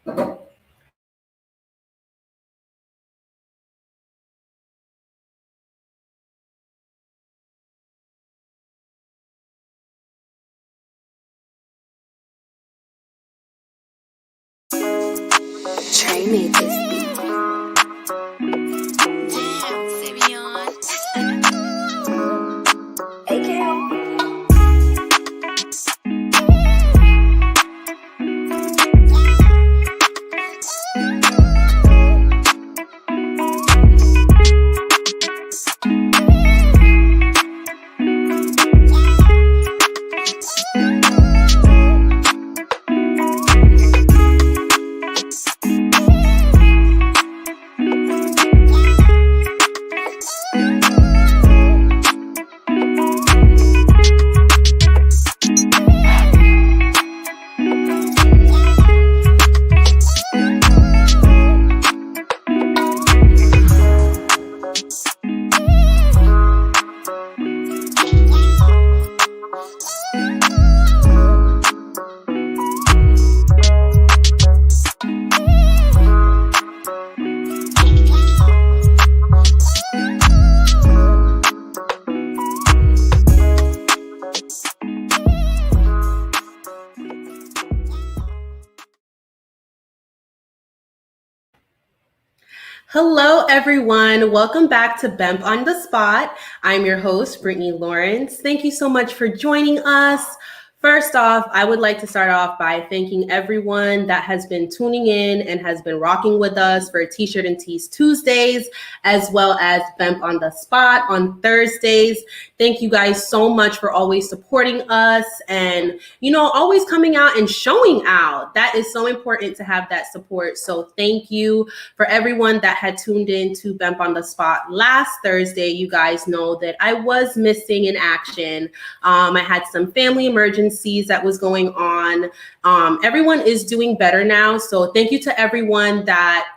Trey made this beat. Siobhan. Hello, everyone. Welcome back to Bemp on the Spot. I'm your host, Brittni Lawrence. Thank you so much for joining us. First off, I would like to start off by thanking everyone that has been tuning in and has been rocking with us for T-Shirt and Tees Tuesdays, as well as Bemp on the Spot on Thursdays. Thank you guys so much for always supporting us and, always coming out and showing out. That is so important to have that support. So thank you for everyone that had tuned in to Bemp on the Spot last Thursday. You guys know that I was missing in action. I had some family emergencies that was going on. Everyone is doing better now. So thank you to everyone that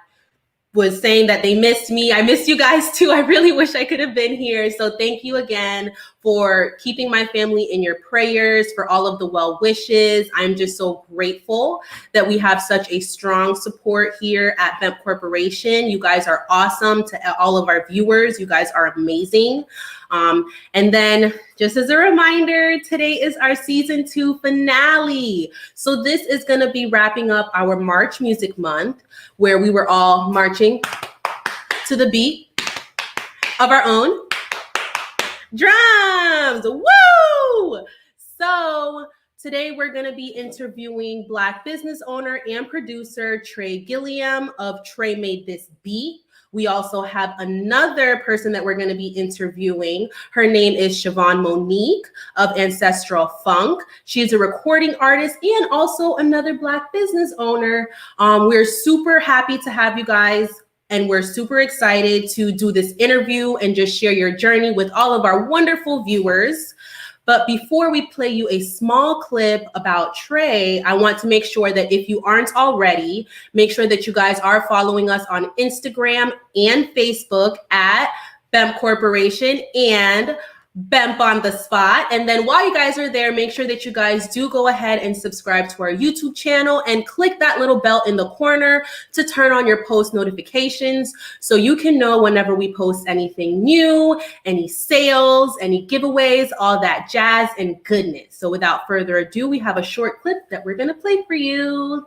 was saying that they missed me. I missed you guys too. I really wish I could have been here. So thank you again for keeping my family in your prayers, for all of the well wishes. I'm just so grateful that we have such a strong support here at Bemp Corporation. You guys are awesome. To all of our viewers, you guys are amazing. And then just as a reminder, today is our season 2 finale. So this is going to be wrapping up our March Music Month, where we were all marching to the beat of our own drums. Woo! So today we're going to be interviewing Black business owner and producer Trey Gilliam of Trey Made This Beat. We also have another person that we're going to be interviewing. Her name is Siobhan Monique of Ancestral Funk. She's a recording artist and also another Black business owner. We're super happy to have you guys, and we're super excited to do this interview and just share your journey with all of our wonderful viewers. But before we play you a small clip about Trey, I want to make sure that if you aren't already, make sure that you guys are following us on Instagram and Facebook at Bemp Corporation and Bemp on the Spot. And then while you guys are there, make sure that you guys do go ahead and subscribe to our YouTube channel and click that little bell in the corner to turn on your post notifications so you can know whenever we post anything new, any sales, any giveaways, all that jazz and goodness. So without further ado, we have a short clip that we're going to play for you.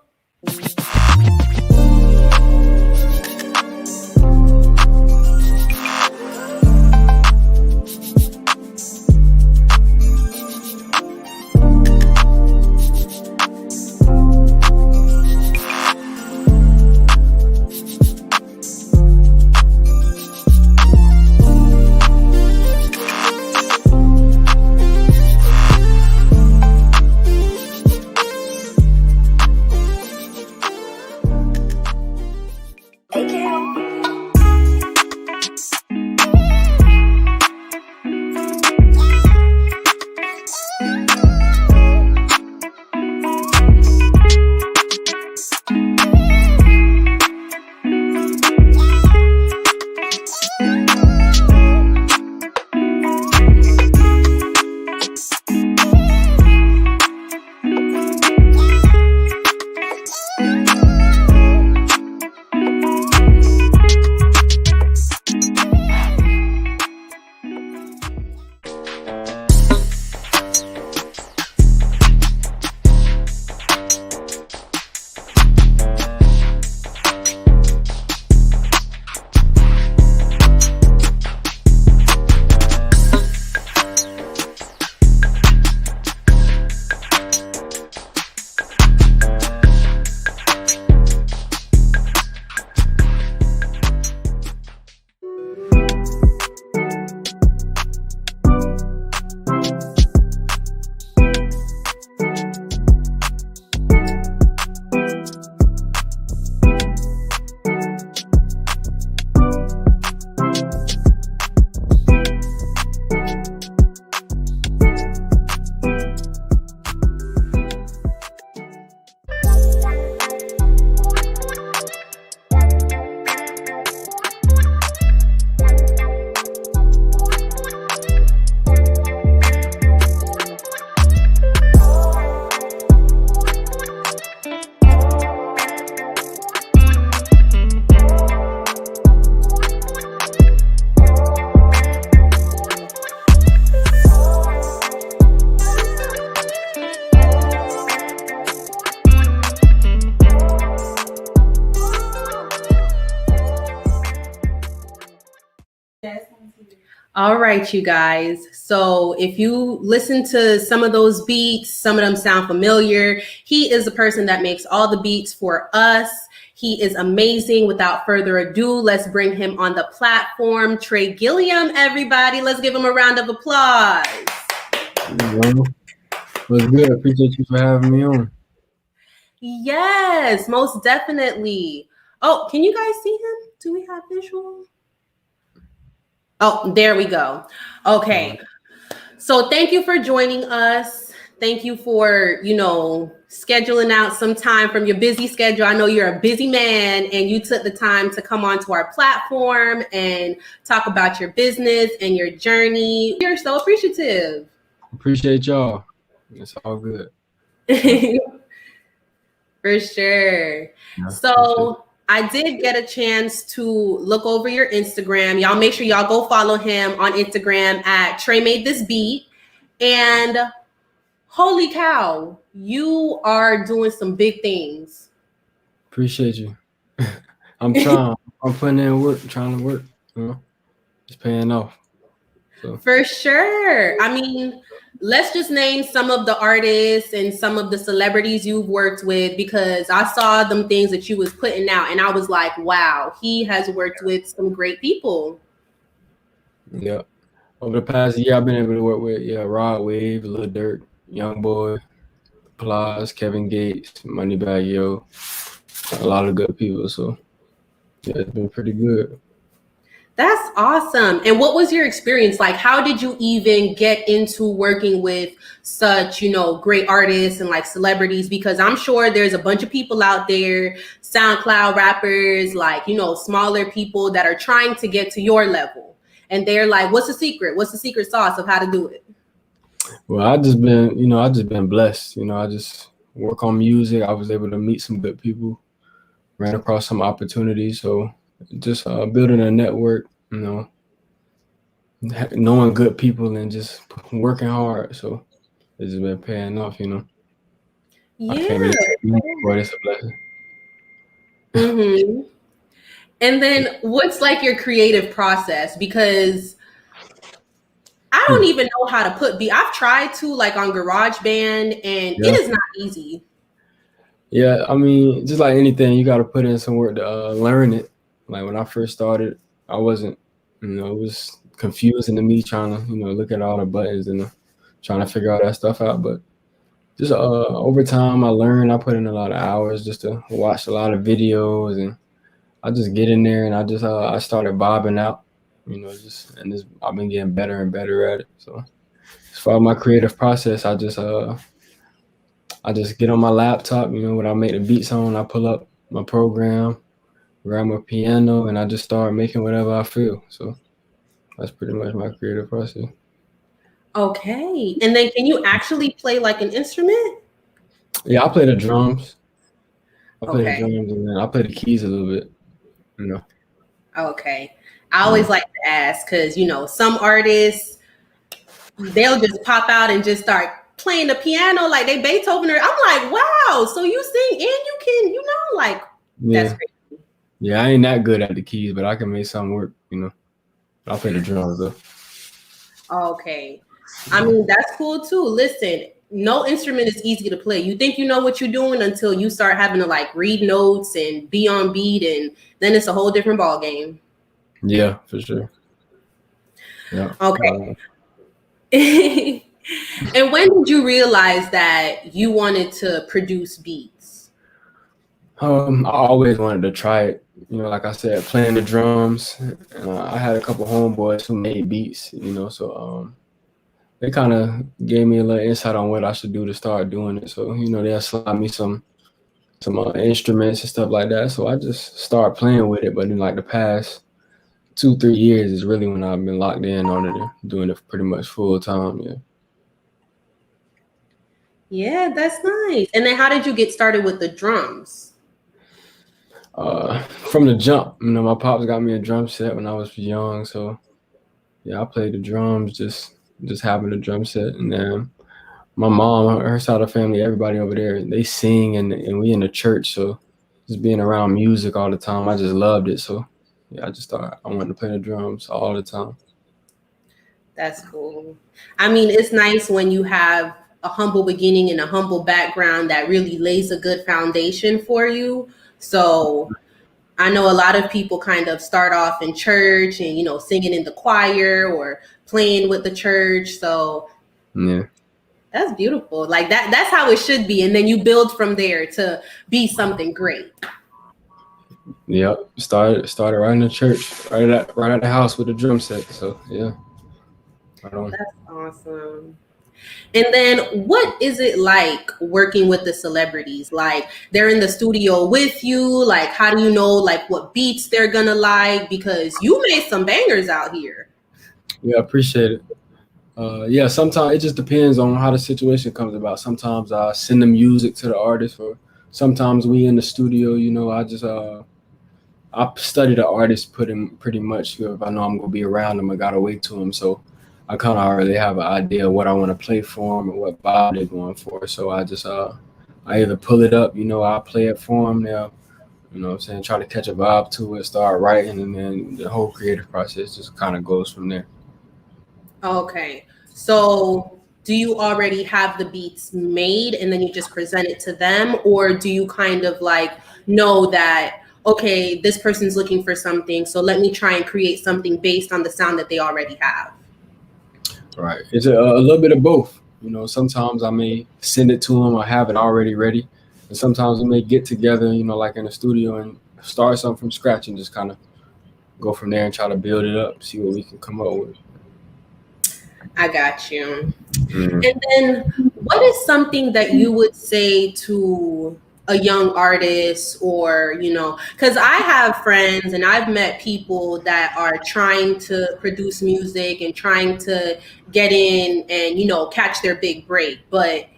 All right, you guys. So if you listen to some of those beats, some of them sound familiar. He is the person that makes all the beats for us. He is amazing. Without further ado, let's bring him on the platform. Trey Gilliam, everybody. Let's give him a round of applause. What's good? Appreciate you for having me on. Yes, most definitely. Oh, can you guys see him? Do we have visual? Oh, there we go. Okay. So thank you for joining us. Thank you for, scheduling out some time from your busy schedule. I know you're a busy man and you took the time to come onto our platform and talk about your business and your journey. We're so appreciative. Appreciate y'all. It's all good. For sure. Yeah, So I did get a chance to look over your Instagram. Y'all make sure y'all go follow him on Instagram at Trey Made This Beat. And holy cow, you are doing some big things. Appreciate you. I'm trying. I'm putting in work, trying to work. It's paying off. So. For sure. I mean, let's just name some of the artists and some of the celebrities you've worked with, because I saw them things that you was putting out and I was like, wow, he has worked with some great people. Yeah. Over the past year, I've been able to work with Rod Wave, Lil Durk, Young Boy, Plies, Kevin Gates, Moneybagg Yo, a lot of good people. So yeah, it's been pretty good. That's awesome. And what was your experience like? How did you even get into working with such, great artists and like celebrities? Because I'm sure there's a bunch of people out there, SoundCloud rappers, like, smaller people that are trying to get to your level. And they're like, what's the secret? What's the secret sauce of how to do it? Well, I just been blessed. I just work on music. I was able to meet some good people, ran across some opportunities. So just building a network, knowing good people and just working hard. So it's just been paying off, Yeah. I can't really say it's a blessing. Mm-hmm. And then what's like your creative process? Because I don't even know how to put beat. I've tried to like on GarageBand and it is not easy. Yeah, I mean, just like anything, you got to put in some work to learn it. Like when I first started, I wasn't, it was confusing to me trying to, look at all the buttons and trying to figure all that stuff out. But just over time, I learned. I put in a lot of hours just to watch a lot of videos, and I just get in there and I started bobbing out, I've been getting better and better at it. So as far as my creative process, I just get on my laptop, when I make the beats on, I pull up my program, grab my piano, and I just start making whatever I feel. So that's pretty much my creative process. Okay. And then can you actually play like an instrument? Yeah, I play the drums. I play Okay. the drums and then I play the keys a little bit, Okay. I always like to ask because, some artists, they'll just pop out and just start playing the piano like they Beethoven. I'm like, wow, so you sing and you can, that's crazy. Yeah, I ain't that good at the keys, but I can make something work, I'll play the drums though. Okay. I mean, that's cool too. Listen, no instrument is easy to play. You think you know what you're doing until you start having to like read notes and be on beat, and then it's a whole different ball game. Yeah, for sure. Yeah. Okay. And when did you realize that you wanted to produce beats? I always wanted to try it. Like I said, playing the drums. I had a couple homeboys who made beats, so they kind of gave me a little insight on what I should do to start doing it. So, they'll slide me some instruments and stuff like that. So I just started playing with it. But in like the past 2-3 years is really when I've been locked in on it and doing it pretty much full time. Yeah. Yeah, that's nice. And then how did you get started with the drums? From the jump, my pops got me a drum set when I was young. So yeah, I played the drums, just having a drum set. And then my mom, her side of the family, everybody over there, they sing and we in the church. So just being around music all the time, I just loved it. So yeah, I just thought I wanted to play the drums all the time. That's cool. I mean, it's nice when you have a humble beginning and a humble background that really lays a good foundation for you. So I know a lot of people kind of start off in church and, singing in the choir or playing with the church. So Yeah. that's beautiful. Like that's how it should be. And then you build from there to be something great. Yep. Started right in the church, right at the house with the drum set. So yeah. Right on. That's awesome. And then what is it like working with the celebrities? Like they're in the studio with you. Like how do you know like what beats they're gonna like? Because you made some bangers out here. Yeah, I appreciate it. Yeah, sometimes it just depends on how the situation comes about. Sometimes I send the music to the artist, or sometimes we in the studio. I study the artist pretty much. If I know I'm gonna be around them, I gotta wait to them. So I kind of already have an idea of what I want to play for them and what vibe they're going for. So I either pull it up, I play it for them now. What I'm saying, try to catch a vibe to it, start writing, and then the whole creative process just kind of goes from there. Okay. So do you already have the beats made and then you just present it to them? Or do you kind of like know that, okay, this person's looking for something, so let me try and create something based on the sound that they already have? Right. It's a little bit of both. Sometimes I may send it to them or have it already ready. And sometimes we may get together, like in the studio and start something from scratch and just kind of go from there and try to build it up, see what we can come up with. I got you. Mm-hmm. And then what is something that you would say to a young artist or, because I have friends and I've met people that are trying to produce music and trying to get in and, catch their big break. But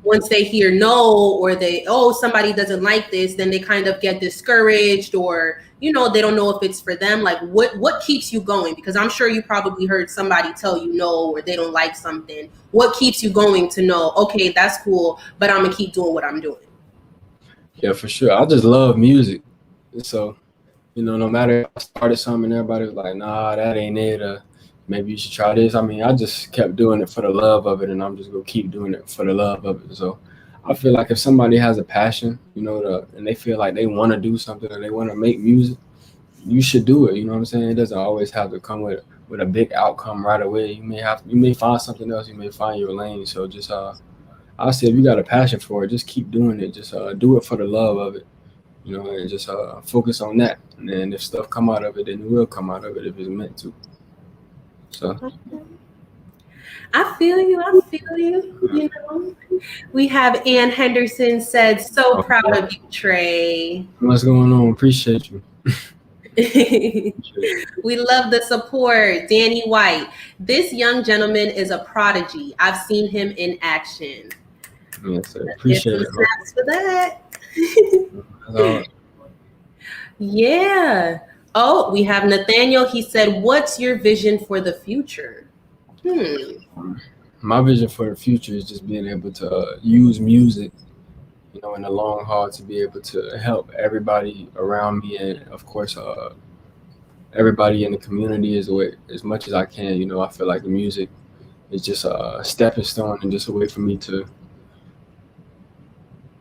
once they hear no, or somebody doesn't like this, then they kind of get discouraged, or they don't know if it's for them. Like what keeps you going? Because I'm sure you probably heard somebody tell you no, or they don't like something. What keeps you going to know, okay, that's cool, but I'm gonna keep doing what I'm doing? Yeah, for sure. I just love music. So, no matter if I started something and everybody was like, nah, that ain't it, maybe you should try this. I mean, I just kept doing it for the love of it, and I'm just gonna keep doing it for the love of it. So I feel like if somebody has a passion, and they feel like they want to do something or they want to make music, you should do it. You know what I'm saying? It doesn't always have to come with a big outcome right away. You may find something else. You may find your lane. So just I say if you got a passion for it, just keep doing it. Just do it for the love of it. And just focus on that. And then if stuff come out of it, then it will come out of it if it's meant to. So I feel you. We have Ann Henderson said, so proud of you, Trey. What's going on? Appreciate you. We love the support. Danny White, this young gentleman is a prodigy. I've seen him in action. Yes, sir. Appreciate it. Snaps for that. Yeah. Oh, we have Nathaniel. He said, what's your vision for the future? My vision for the future is just being able to use music, in the long haul, to be able to help everybody around me, and of course, everybody in the community as much as I can. I feel like the music is just a stepping stone and just a way for me to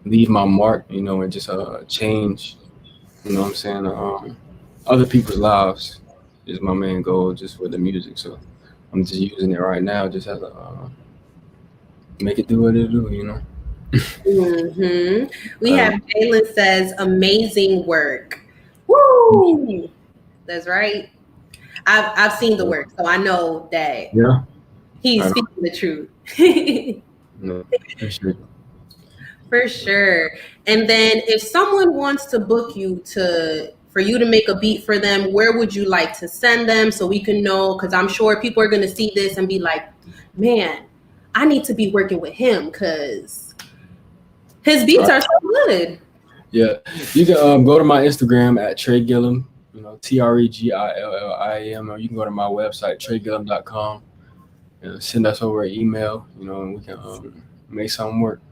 leave my mark, and just change, what I'm saying, other people's lives is my main goal just with the music. So I'm just using it right now just as a make it do what it do. We have Jalen says, amazing work. Woo! That's right. I've seen the work, so I know that he's speaking the truth. No, for sure. For sure. And then if someone wants to book you for you to make a beat for them, where would you like to send them so we can know? Because I'm sure people are going to see this and be like, man, I need to be working with him because his beats are so good. Yeah, you can go to my Instagram at Trey Gilliam, TREGILLIAM, or you can go to my website, treygilliam.com, and send us over an email, and we can make something work.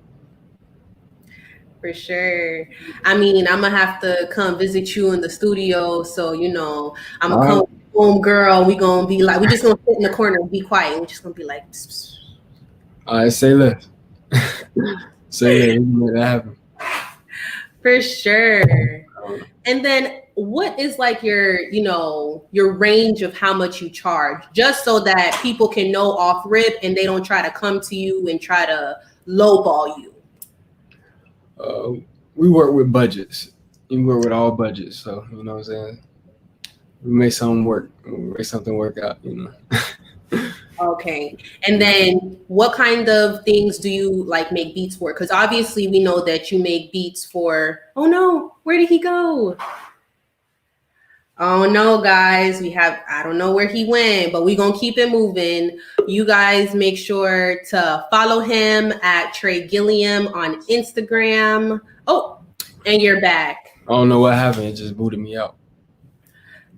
For sure. I mean, I'm gonna have to come visit you in the studio, so I'm gonna come home girl. We gonna be like, we just gonna sit in the corner and be quiet. We're just gonna be like, psst, psst. All right, say less. Say less. We can make that happen. For sure. And then what is like your, your range of how much you charge, just so that people can know off rip and they don't try to come to you and try to lowball you? We work with budgets. We work with all budgets. So, you know what I'm saying? We make something work. We make something work out, Okay. And then what kind of things do you like make beats for? Because obviously we know that you make beats for, oh no, where did he go? Oh no, guys, I don't know where he went, but we're gonna keep it moving. You guys make sure to follow him at Trey Gilliam on Instagram. Oh, and you're back. I don't know what happened. It just booted me out.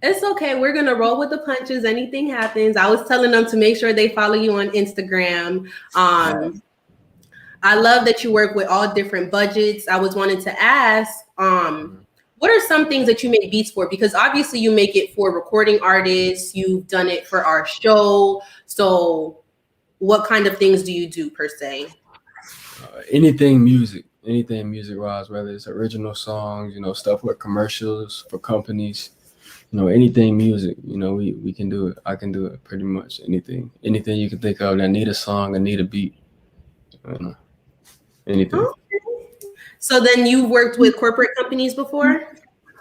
It's okay. We're gonna roll with the punches. Anything happens. I was telling them to make sure they follow you on Instagram. I love that you work with all different budgets. I was wanting to ask, what are some things that you make beats for? Because obviously you make it for recording artists. You've done it for our show. So what kind of things do you do per se? Anything music wise, whether it's original songs, stuff with commercials for companies, anything music, we can do it. I can do it pretty much anything you can think of that need a song and need a beat, anything. Okay. So then you worked with corporate companies before?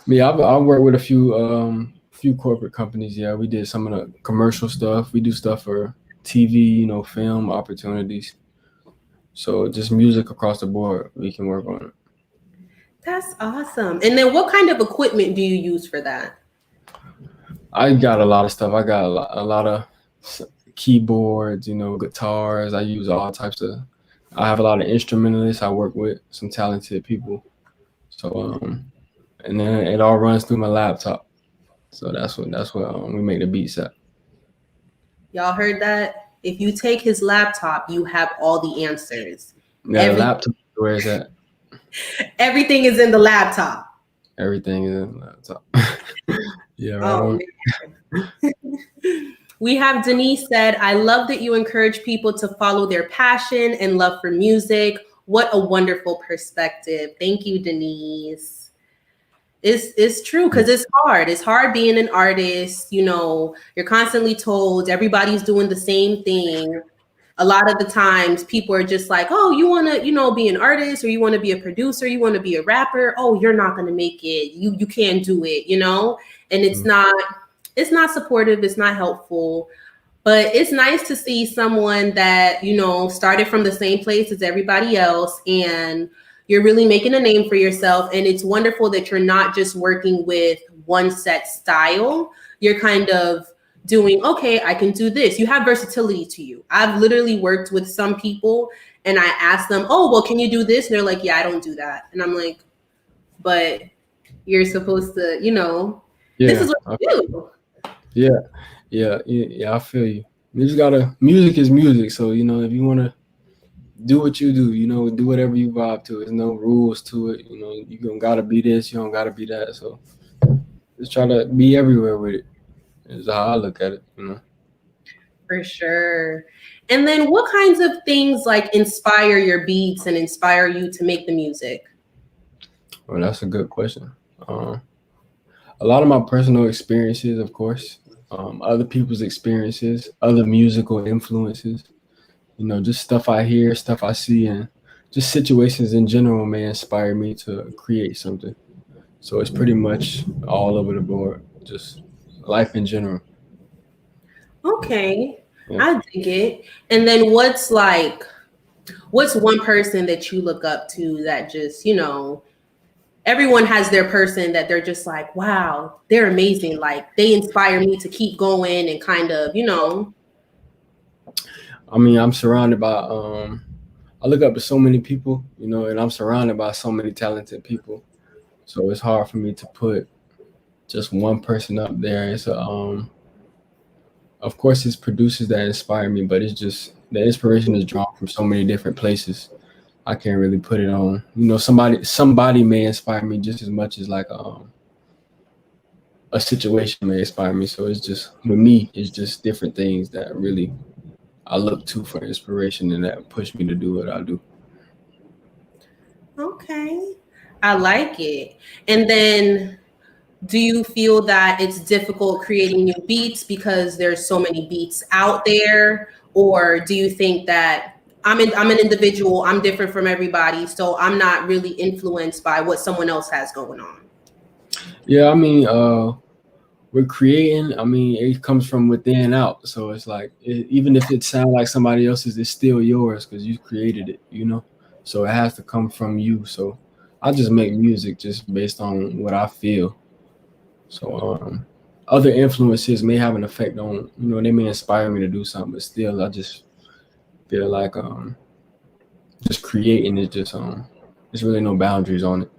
Yeah, I worked with a few corporate companies. Yeah, we did some of the commercial stuff. We do stuff for TV, film opportunities. So just music across the board, we can work on it. That's awesome. And then what kind of equipment do you use for that? I got a lot of stuff. I got a lot of keyboards, guitars. I use all types of. I have a lot of instrumentalists. I work with some talented people. So and then it all runs through my laptop. So that's what we make the beats at. Y'all heard that? If you take his laptop, you have all the answers. Yeah, the laptop. Where is that? Everything is in the laptop. Everything is in the laptop. Yeah, right. We have Denise said, I love that you encourage people to follow their passion and love for music. What a wonderful perspective. Thank you, Denise. It's true, because it's hard. It's hard being an artist. You're constantly told everybody's doing the same thing. A lot of the times people are just like, oh, you want to, be an artist, or you want to be a producer, you want to be a rapper. Oh, you're not going to make it. You can't do it, and it's not supportive. It's not helpful, but it's nice to see someone that, started from the same place as everybody else, and you're really making a name for yourself. And it's wonderful that you're not just working with one set style. You're kind of doing, okay, I can do this. You have versatility to you. I've literally worked with some people and I ask them, oh, well, can you do this? And they're like, yeah, I don't do that. And I'm like, but you're supposed to, this is what you do. Yeah, I feel you. Music is music. So, if you want to do what you do, do whatever you vibe to. There's no rules to it. You don't got to be this, you don't got to be that. So just try to be everywhere with it. Is how I look at it, For sure. And then what kinds of things like inspire your beats and inspire you to make the music? Well, that's a good question. A lot of my personal experiences, of course, other people's experiences, other musical influences, just stuff I hear, stuff I see, and just situations in general may inspire me to create something. So it's pretty much all over the board, just life in general. Okay, yeah. I dig it. And then what's one person that you look up to that just, everyone has their person that they're just like, wow, they're amazing. Like they inspire me to keep going and kind of, I mean, I'm surrounded by, I look up to so many people, and I'm surrounded by so many talented people. So it's hard for me to put just one person up there. It's of course it's producers that inspire me, but it's just the inspiration is drawn from so many different places. I can't really put it on, somebody may inspire me just as much as like a situation may inspire me. So it's just with me, it's just different things that really I look to for inspiration and that push me to do what I do. Okay. I like it. And then do you feel that it's difficult creating new beats because there's so many beats out there? Or do you think that I'm an individual, I'm different from everybody, so I'm not really influenced by what someone else has going on? Yeah, I mean, we're creating. I mean, it comes from within out. So it's like even if it sounds like somebody else's, it's still yours because you created it. So it has to come from you. So I just make music just based on what I feel. So other influences may have an effect on, they may inspire me to do something, but still, I just feel like just creating is just there's really no boundaries on it.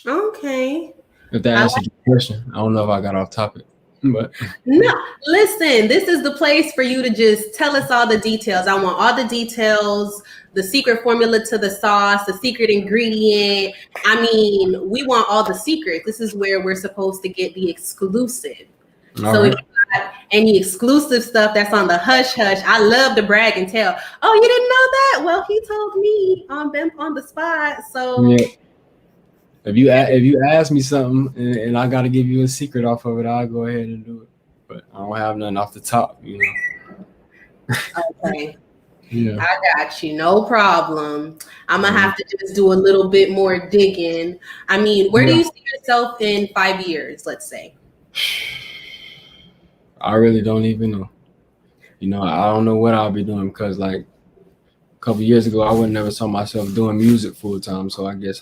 Okay. If that I answered your question, I don't know if I got off topic, but No, listen, this is the place for you to just tell us all the details. I want all the details, the secret formula to the sauce, the secret ingredient. I mean, we want all the secrets. This is where we're supposed to get the exclusive. all So if right. you got any exclusive stuff that's on the hush hush, I love to brag and tell. Oh, you didn't know that? Well, he told me on Bemp on the spot. So Yeah. If you ask me something and I got to give you a secret off of it, I'll go ahead and do it. But I don't have nothing off the top. okay. Yeah. I got you, no problem. I'm gonna Yeah. have to just do a little bit more digging. I mean, where do Yeah. you see yourself in 5 years, let's say? I really don't even know. I don't know what I'll be doing because like a couple years ago, I would never saw myself doing music full time. So I guess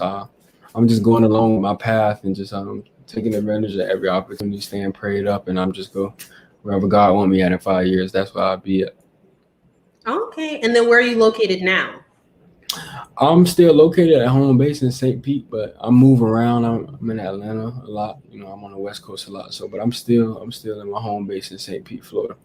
I'm just going along with my path and just taking advantage of every opportunity, staying prayed up, and I'm just go wherever God want me at in 5 years. That's where I'll be at. Okay, and then where are you located now? I'm still located at home base in St. Pete, but I move around. I'm in Atlanta a lot. I'm on the West Coast a lot. So, but I'm still in my home base in St. Pete, Florida.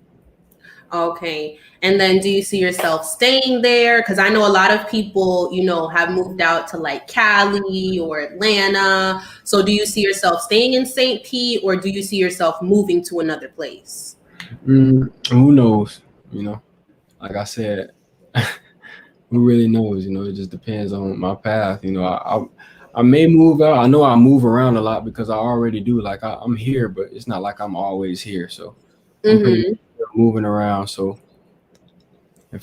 Okay, and then do you see yourself staying there? Because I know a lot of people, have moved out to like Cali or Atlanta. So do you see yourself staying in St. Pete, or do you see yourself moving to another place? Who knows? Like I said, who really knows? It just depends on my path. I may move out. I know I move around a lot because I already do. Like I'm here, but it's not like I'm always here. So I'm pretty Mm-hmm. moving around. So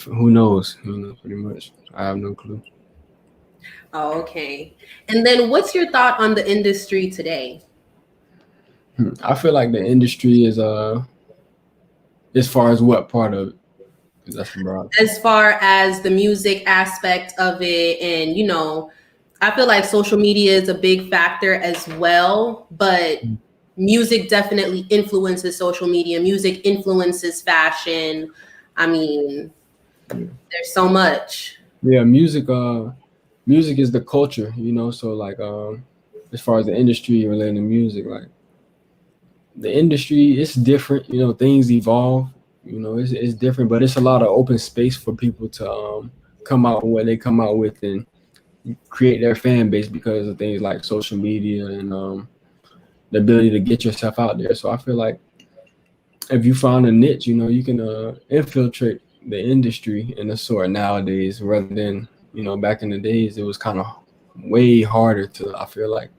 who knows? Pretty much. I have no clue. Oh, okay. And then what's your thought on the industry today? I feel like the industry is as far as what part of it? 'Cause that's broad. As far as the music aspect of it, and I feel like social media is a big factor as well, but music definitely influences social media. Music influences fashion. I mean, there's so much. Yeah, music is the culture. So like as far as the industry related to music, like the industry, it's different. Things evolve. It's different, but it's a lot of open space for people to come out with what they come out with and create their fan base because of things like social media and the ability to get yourself out there. So I feel like if you find a niche, you can infiltrate the industry in a sort nowadays rather than, back in the days, it was kind of way harder to, I feel like,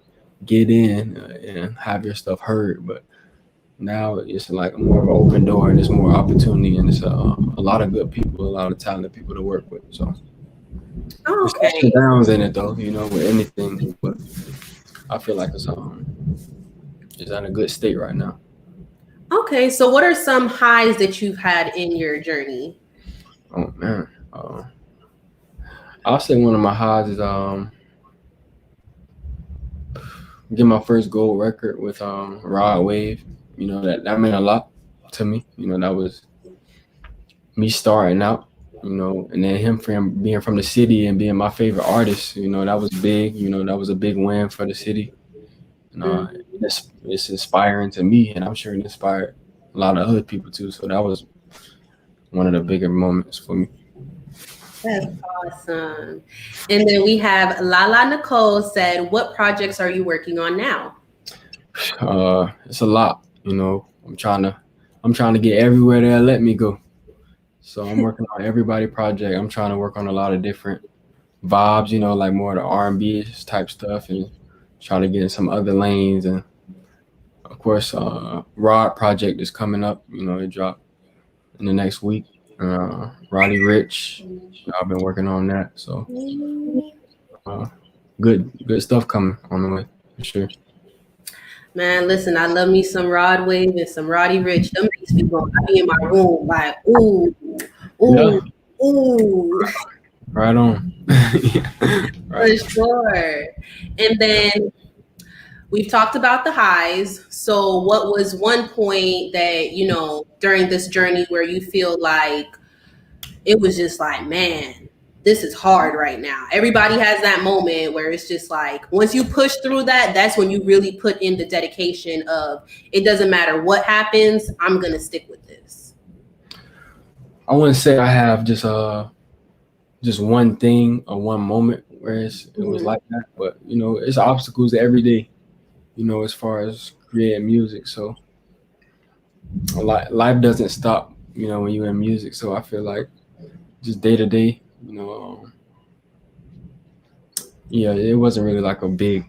get in and have your stuff heard. But now it's like more of an open door and there's more opportunity and it's a lot of good people, a lot of talented people to work with. So there's ups and Okay. downs in it though, with anything, but I feel like it's in a good state right now. Okay. So, what are some highs that you've had in your journey? Oh man, I'll say one of my highs is get my first gold record with Rod Wave. That meant a lot to me. That was me starting out. And then him from being from the city and being my favorite artist. That was big. That was a big win for the city. And it's inspiring to me, and I'm sure it inspired a lot of other people too. So that was one of the bigger moments for me. That's awesome. And then we have Lala Nicole said, "What projects are you working on now?" It's a lot. I'm trying to get everywhere they'll let me go. So I'm working on everybody project. I'm trying to work on a lot of different vibes, like more of the R&B type stuff, and trying to get in some other lanes. And of course, Rod project is coming up. It dropped in the next week. Roddy Rich, I've been working on that. So uh, good stuff coming on the way for sure. Man, listen, I love me some Rod Wave and some Roddy Rich. Them makes me go. I be in my room like, ooh, Yeah, ooh, ooh, right on. for Right. sure. And then we've talked about the highs. So, what was one point that, during this journey where you feel like it was just like, man, this is hard right now? Everybody has that moment where it's just like, once you push through that, that's when you really put in the dedication of, it doesn't matter what happens, I'm going to stick with this. I wouldn't say I have just one thing or one moment where it was like that, but it's obstacles every day. As far as creating music, so life doesn't stop. When you're in music, so I feel like just day to day. Yeah, it wasn't really like a big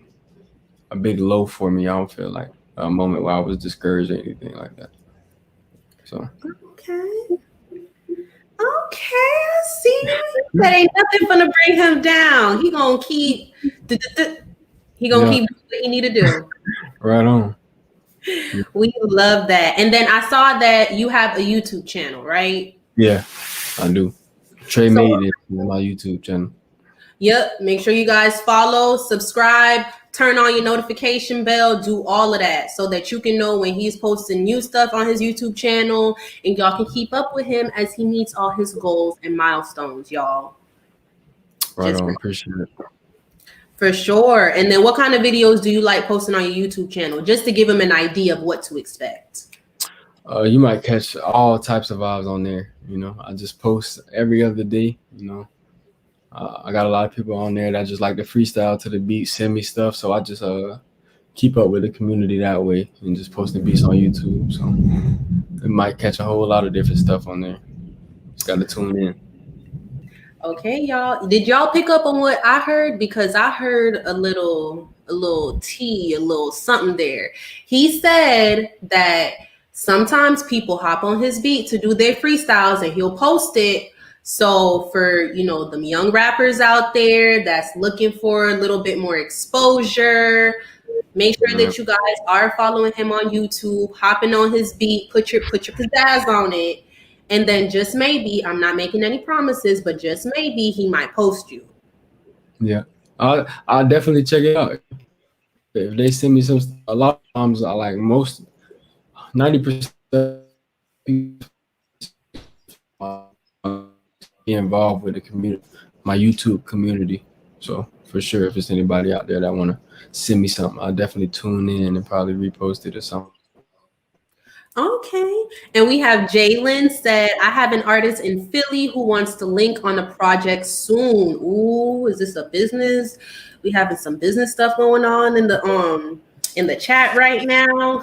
low for me. I don't feel like a moment where I was discouraged or anything like that. So Okay. Okay, I see. That ain't nothing gonna bring him down. He gonna keep. He gonna yeah, keep doing what he need to do. right on. We love that. And then I saw that you have a YouTube channel, right? Yeah, I do. Trey So, made it on my YouTube channel. yep. Make sure you guys follow, subscribe, turn on your notification bell, do all of that so that you can know when he's posting new stuff on his YouTube channel, and y'all can keep up with him as he meets all his goals and milestones, y'all. Right Just on. Appreciate it. for sure. And then what kind of videos do you like posting on your YouTube channel? Just to give him an idea of what to expect. You might catch all types of vibes on there. I just post every other day. I got a lot of people on there that just like to freestyle to the beat, send me stuff. So I just keep up with the community that way and just posting beats on YouTube. So it might catch a whole lot of different stuff on there. Just got to tune in. Okay, y'all. Did y'all pick up on what I heard? Because I heard a little tea, a little something there. He said that sometimes people hop on his beat to do their freestyles and he'll post it. So for, them young rappers out there that's looking for a little bit more exposure, make sure Yeah. that you guys are following him on YouTube, hopping on his beat, put your pizzazz on it. And then just maybe, I'm not making any promises, but just maybe he might post you. Yeah. I'll definitely check it out. If they send me a lot of times, I like most 90% people be involved with the community, my YouTube community. So for sure, if it's anybody out there that want to send me something, I'll definitely tune in and probably repost it or something. Okay. And we have Jalen said, I have an artist in Philly who wants to link on a project soon. Ooh, is this a business? We having some business stuff going on in the chat right now.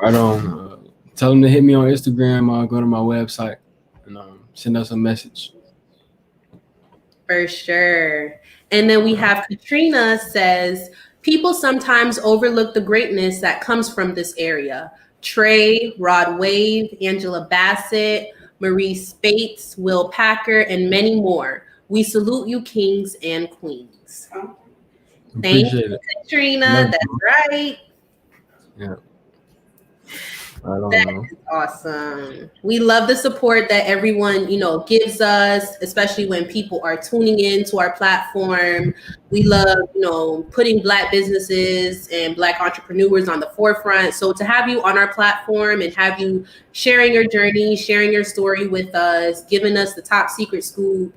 Right on. Tell them to hit me on Instagram. Go to my website and send us a message. For sure. And then we have Katrina says, people sometimes overlook the greatness that comes from this area. Trey, Rod Wave, Angela Bassett, Marie Spates, Will Packer, and many more. We salute you, kings and queens. Thank Appreciate you, it. Katrina. Love That's you. right. Yeah. I don't That know. is awesome. We love the support that everyone, gives us, especially when people are tuning in to our platform. We love, putting Black businesses and Black entrepreneurs on the forefront. So to have you on our platform and have you sharing your journey, sharing your story with us, giving us the top secret scoop.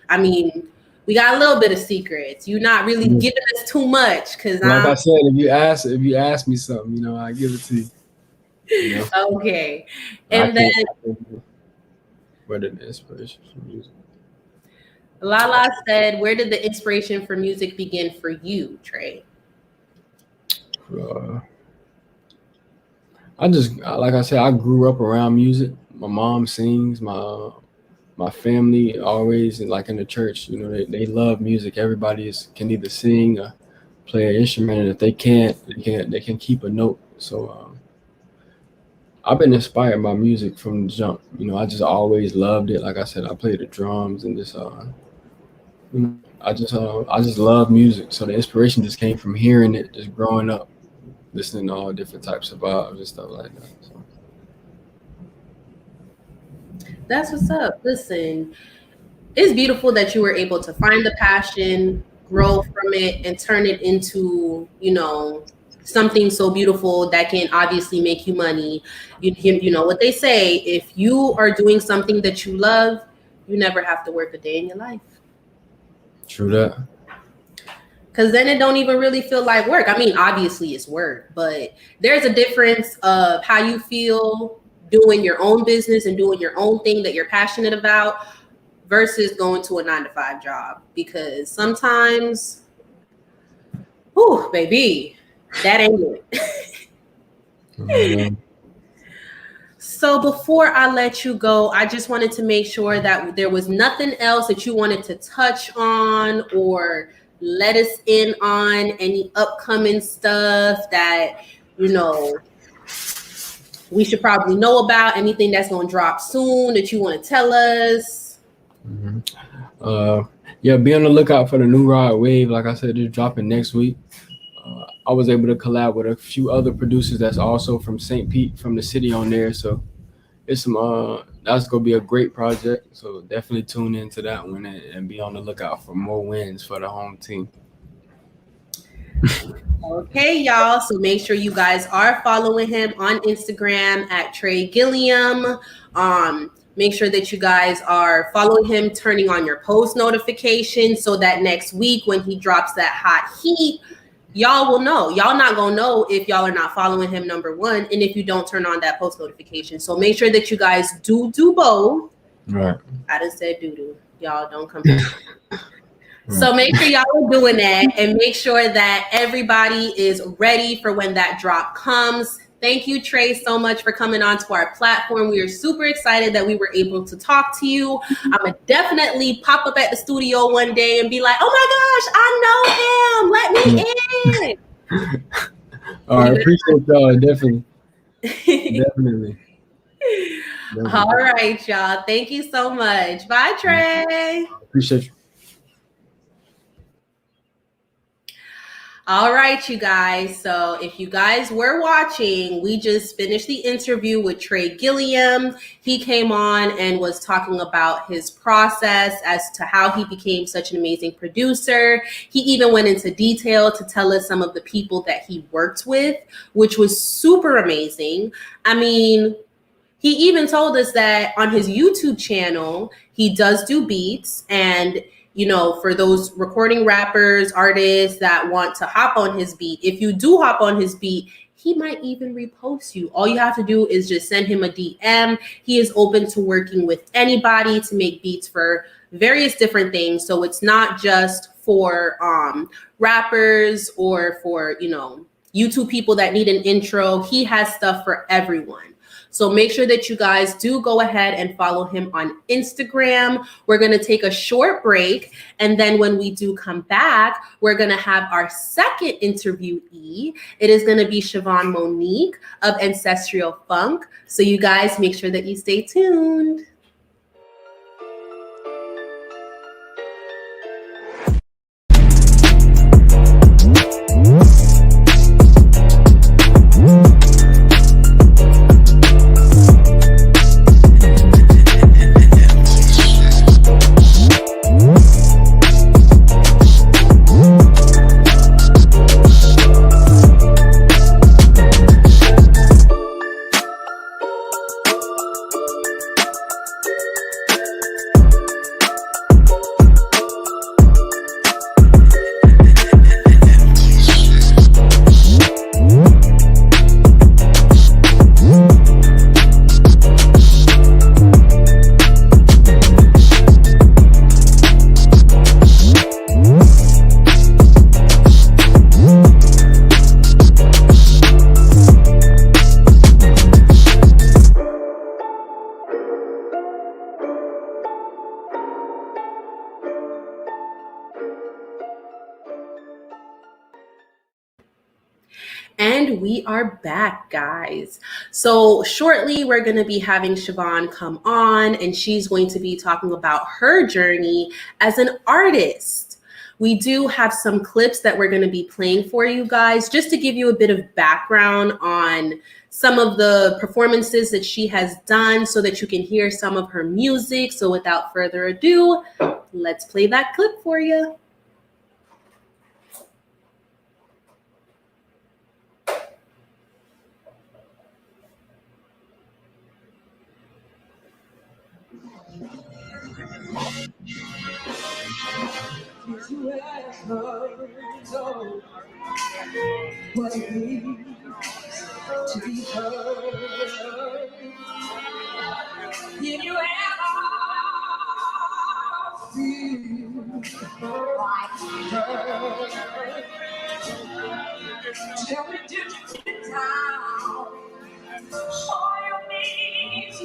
I mean, we got a little bit of secrets. You're not really giving us too much because Like I said, if you ask me something, I give it to you. okay. I And then can't. Where did the inspiration from music? Lala said, where did the inspiration for music begin for you, Trey? I just like I said, I grew up around music. My mom sings. My family always like in the church. You know, they love music. Everybody can either sing or play an instrument, and if they can't, they can keep a note. So I've been inspired by music from the jump. You know, I just always loved it. Like I said, I played the drums and just you know, I just love music. So the inspiration just came from hearing it, just growing up, listening to all different types of vibes and stuff like that. So. That's what's up. Listen, it's beautiful that you were able to find the passion, grow from it, and turn it into, something so beautiful that can obviously make you money. You know what they say, if you are doing something that you love, you never have to work a day in your life. True that. Because then it don't even really feel like work. I mean, obviously it's work, but there's a difference of how you feel doing your own business and doing your own thing that you're passionate about versus going to a 9-to-5 job. Because sometimes, whew, baby, that ain't it. Mm-hmm. So before I let you go, I just wanted to make sure that there was nothing else that you wanted to touch on or let us in on, any upcoming stuff that, we should probably know about, anything that's going to drop soon that you want to tell us. Mm-hmm. Yeah, be on the lookout for the new Rod Wave. Like I said, it's dropping next week. I was able to collab with a few other producers that's also from St. Pete, from the city on there. So it's some that's gonna be a great project. So definitely tune into that one and be on the lookout for more wins for the home team. Okay, y'all. So make sure you guys are following him on Instagram at Trey Gilliam. Make sure that you guys are following him, turning on your post notifications so that next week when he drops that hot heat, y'all will know. Y'all not gonna know if y'all are not following him, number one, and if you don't turn on that post notification. So make sure that you guys do both. Right. I just said do. Y'all don't come back. So make sure y'all are doing that and make sure that everybody is ready for when that drop comes. Thank you, Trey, so much for coming on to our platform. We are super excited that we were able to talk to you. I'm going to definitely pop up at the studio one day and be like, oh my gosh, I know him. Let me in. All right, appreciate y'all. Definitely. Definitely. All right, y'all. Thank you so much. Bye, Trey. Appreciate you. All right, you guys. So if you guys were watching, we just finished the interview with Trey Gilliam. He came on and was talking about his process as to how he became such an amazing producer. He even went into detail to tell us some of the people that he worked with, which was super amazing. I mean, he even told us that on his YouTube channel, he does do beats, and for those recording rappers, artists that want to hop on his beat, if you do hop on his beat, he might even repost you. All you have to do is just send him a DM. He is open to working with anybody to make beats for various different things. So it's not just for rappers or for, YouTube people that need an intro. He has stuff for everyone. So make sure that you guys do go ahead and follow him on Instagram. We're going to take a short break. And then when we do come back, we're going to have our second interviewee. It is going to be Siobhan Monique of Ancestral Funk. So you guys make sure that you stay tuned. And we are back, guys. So shortly, we're going to be having Siobhan come on, and she's going to be talking about her journey as an artist. We do have some clips that we're going to be playing for you guys, just to give you a bit of background on some of the performances that she has done so that you can hear some of her music. So without further ado, let's play that clip for you. Did you ever know what it means to be heard? Did you ever feel like hurt? Tell me, did you get down on your knees?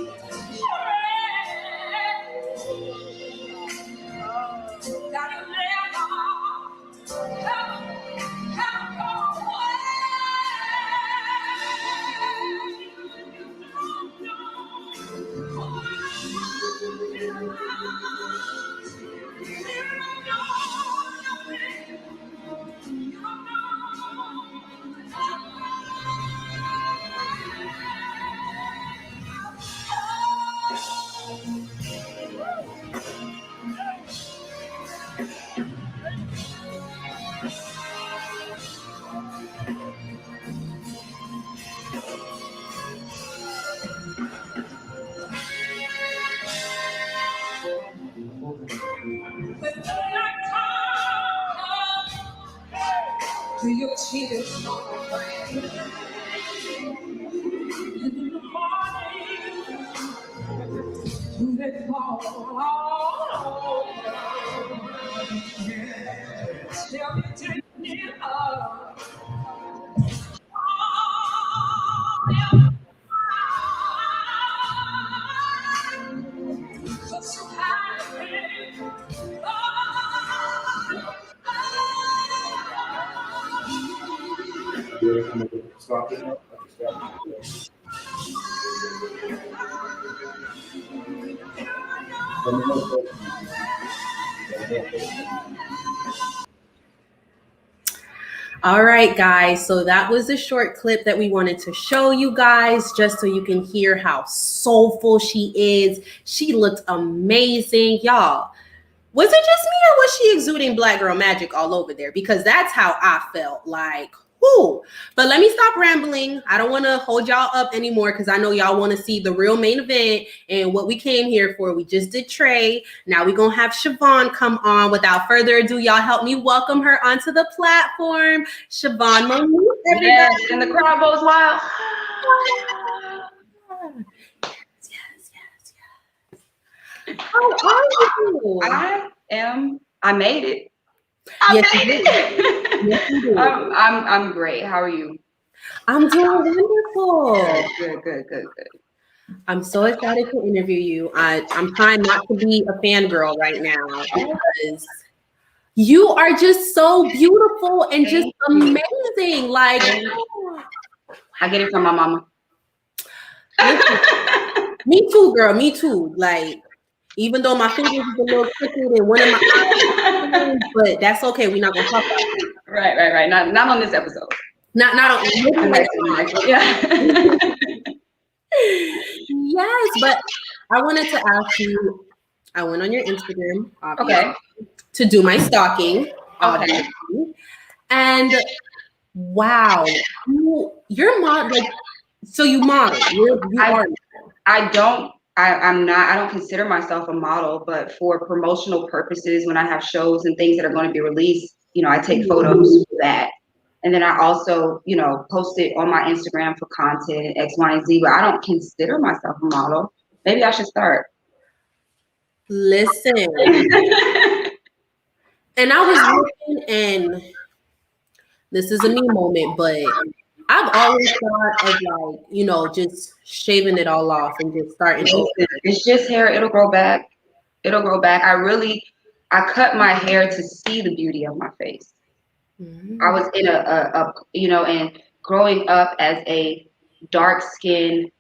Got you to your tears on the rain. In the morning, they fall. Tell me, did you love? So happy. Stop it now. All right, guys. So that was a short clip that we wanted to show you guys just so you can hear how soulful she is. She looked amazing. Y'all, was it just me or was she exuding black girl magic all over there? Because that's how I felt. Like, whoo. But let me stop rambling. I don't want to hold y'all up anymore because I know y'all want to see the real main event and what we came here for. We just did Trey. Now we're going to have Siobhan come on. Without further ado, y'all help me welcome her onto the platform. Siobhan, Monique, everybody. Yes, and the crowd goes wild. Yes. How are you? I made it. Yes, I made it. Yes, you did. I'm great. How are you? I'm doing wonderful. Good. I'm so excited to interview you. I'm trying not to be a fangirl right now because you are just so beautiful and just amazing. Like, I get it from my mama. me too, girl. Me too. Like, even though my fingers is a little crooked and one of my eyes, but that's okay. We're not gonna talk about it. Right. Not on this episode. Not on Next. Yeah. Yes, but I wanted to ask you. I went on your Instagram, obviously, to do my stalking. Okay. And wow, you're model. Like, so you model. You are. I don't consider myself a model, but for promotional purposes, when I have shows and things that are going to be released, I take photos for that. And then I also, post it on my Instagram for content, X, Y, and Z, but I don't consider myself a model. Maybe I should start. Listen. And I was looking, and this is a me moment, but I've always thought of like, just shaving it all off and just starting over. It's just hair. It'll grow back. I cut my hair to see the beauty of my face. Mm-hmm. I was in and growing up as a dark-skinned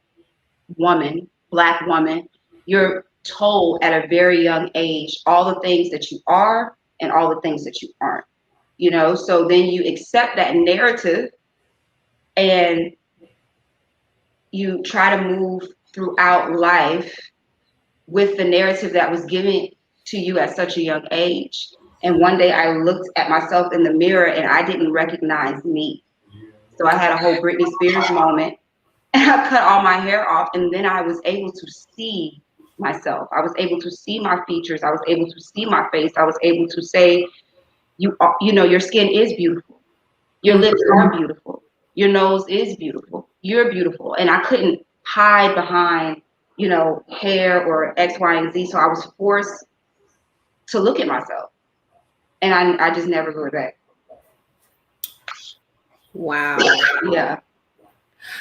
woman, Black woman, you're told at a very young age all the things that you are and all the things that you aren't, you know? So then you accept that narrative and you try to move throughout life with the narrative that was given to you at such a young age. And one day I looked at myself in the mirror and I didn't recognize me. So I had a whole Britney Spears moment and I cut all my hair off, and then I was able to see myself. I was able to see my features. I was able to see my face. I was able to say, you know, your skin is beautiful. Your lips are beautiful. Your nose is beautiful. You're beautiful. And I couldn't hide behind, you know, hair or X, Y, and Z. So I was forced to look at myself. And I just never looked back. Wow. Yeah.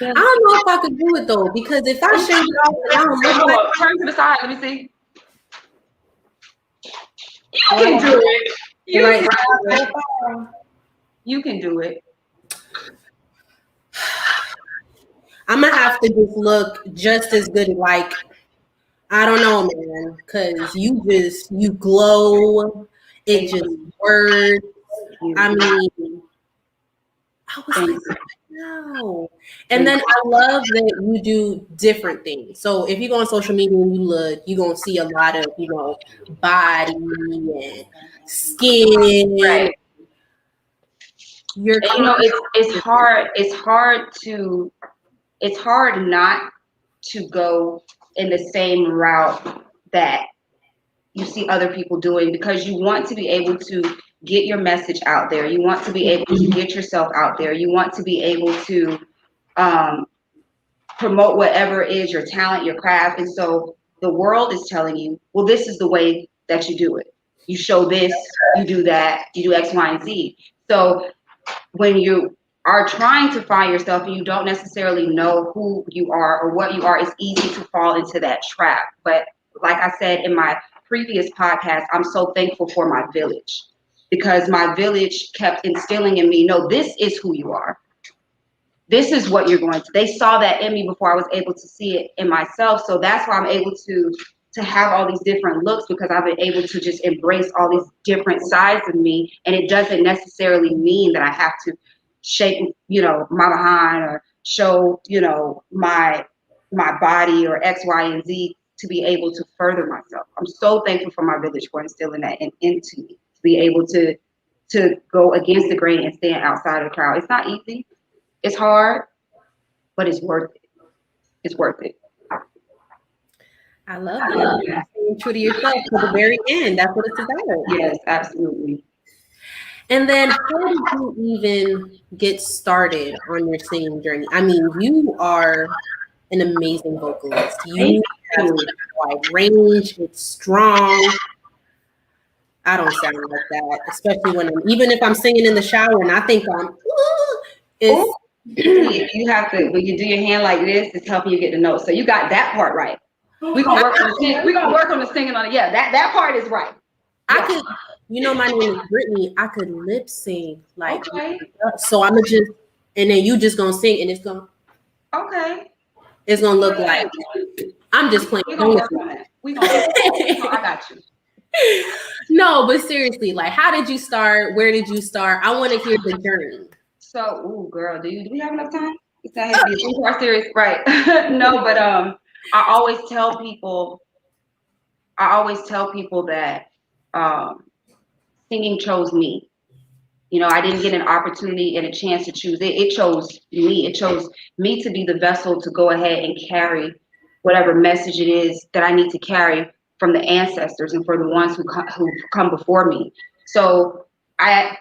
I don't know if I could do it though, because if I shave it off and I don't look like Turn to the side. Let me see. You can do it. You right. can do it. You can do it. I'm gonna have to just look just as good. Like, I don't know, man, because you glow. It just works. I mean, I was like, no. And then I love that you do different things. So if you go on social media and you look, you're gonna see a lot of, you know, body and skin. Right. You're And, you know, it's hard not to go in the same route that you see other people doing, because you want to be able to get your message out there. You want to be able to get yourself out there. You want to be able to promote whatever is your talent, your craft. And so the world is telling you, well, this is the way that you do it. You show this, you do that, you do X, Y, and Z. So when you are trying to find yourself and you don't necessarily know who you are or what you are, it's easy to fall into that trap. But like I said in my previous podcast, I'm so thankful for my village, because my village kept instilling in me, no, this is who you are. This is what you're going to. They saw that in me before I was able to see it in myself. So that's why I'm able to have all these different looks, because I've been able to just embrace all these different sides of me. And it doesn't necessarily mean that I have to shake, you know, my behind or show, you know, my body or X, Y, and Z to be able to further myself. I'm so thankful for my village for instilling that into me, to be able to go against the grain and stand outside of the crowd. It's not easy. It's hard, but it's worth it. It's worth it. I love that. Staying true to yourself to the very end. That's what it's about. Yes, absolutely. And then how did you even get started on your singing journey? I mean, you are an amazing vocalist. You have a wide range. It's strong. I don't sound like that, especially when even if I'm singing in the shower and I think you have to, when you do your hand like this, it's helping you get the notes. So you got that part right. We're gonna work on the singing on it. Yeah, that part is right. I could, you know, my name is Brittni. I could lip sing like, so I'm gonna just, and then you just gonna sing, and it's gonna look like I'm just playing. We're gonna work on that. I got you. No, but seriously, like, how did you start? Where did you start? I want to hear the journey. So, ooh, girl, do we have enough time? It's not have to be more serious, right? No, but I always tell people that singing chose me. You know, I didn't get an opportunity and a chance to choose it. It chose me. It chose me to be the vessel to go ahead and carry whatever message it is that I need to carry from the ancestors and for the ones who come before me. So I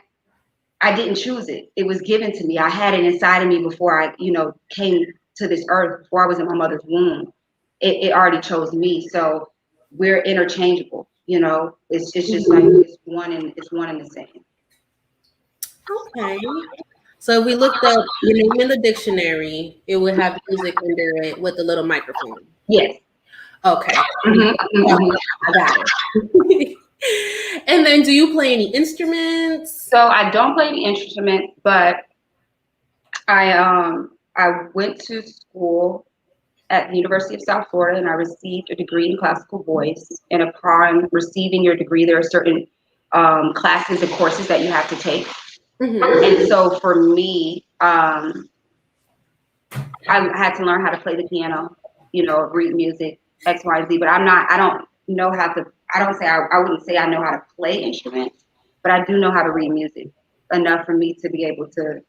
didn't choose it. It was given to me. I had it inside of me before I, you know, came to this earth, before I was in my mother's womb. It already chose me. So we're interchangeable. You know, it's just like it's one and the same. Okay. So if we looked up your name in the dictionary, it would have music under it with a little microphone. Yes. Okay. I got it. And then, do you play any instruments? So I don't play any instruments, but I went to school at the University of South Florida, and I received a degree in classical voice. And upon receiving your degree, there are certain classes and courses that you have to take. And so for me, I had to learn how to play the piano, read music, X, Y, Z. But I don't know how to. I wouldn't say I know how to play instruments, but I do know how to read music enough for me to be able to,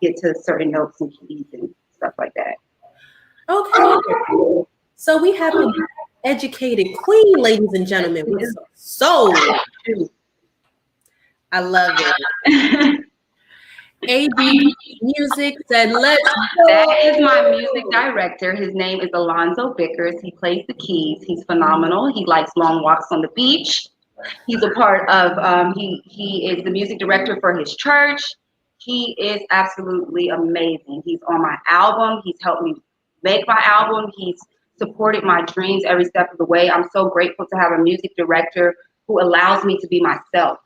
get to certain notes and keys and stuff like that. Okay. So we have a educated queen, ladies and gentlemen, with some soul. I love it. AB Music said, let's go. That is my music director. His name is Alonzo Vickers. He plays the keys. He's phenomenal. He likes long walks on the beach. He's a part of, he is the music director for his church. He is absolutely amazing. He's on my album. He's helped me make my album. He's supported my dreams every step of the way. I'm so grateful to have a music director who allows me to be myself.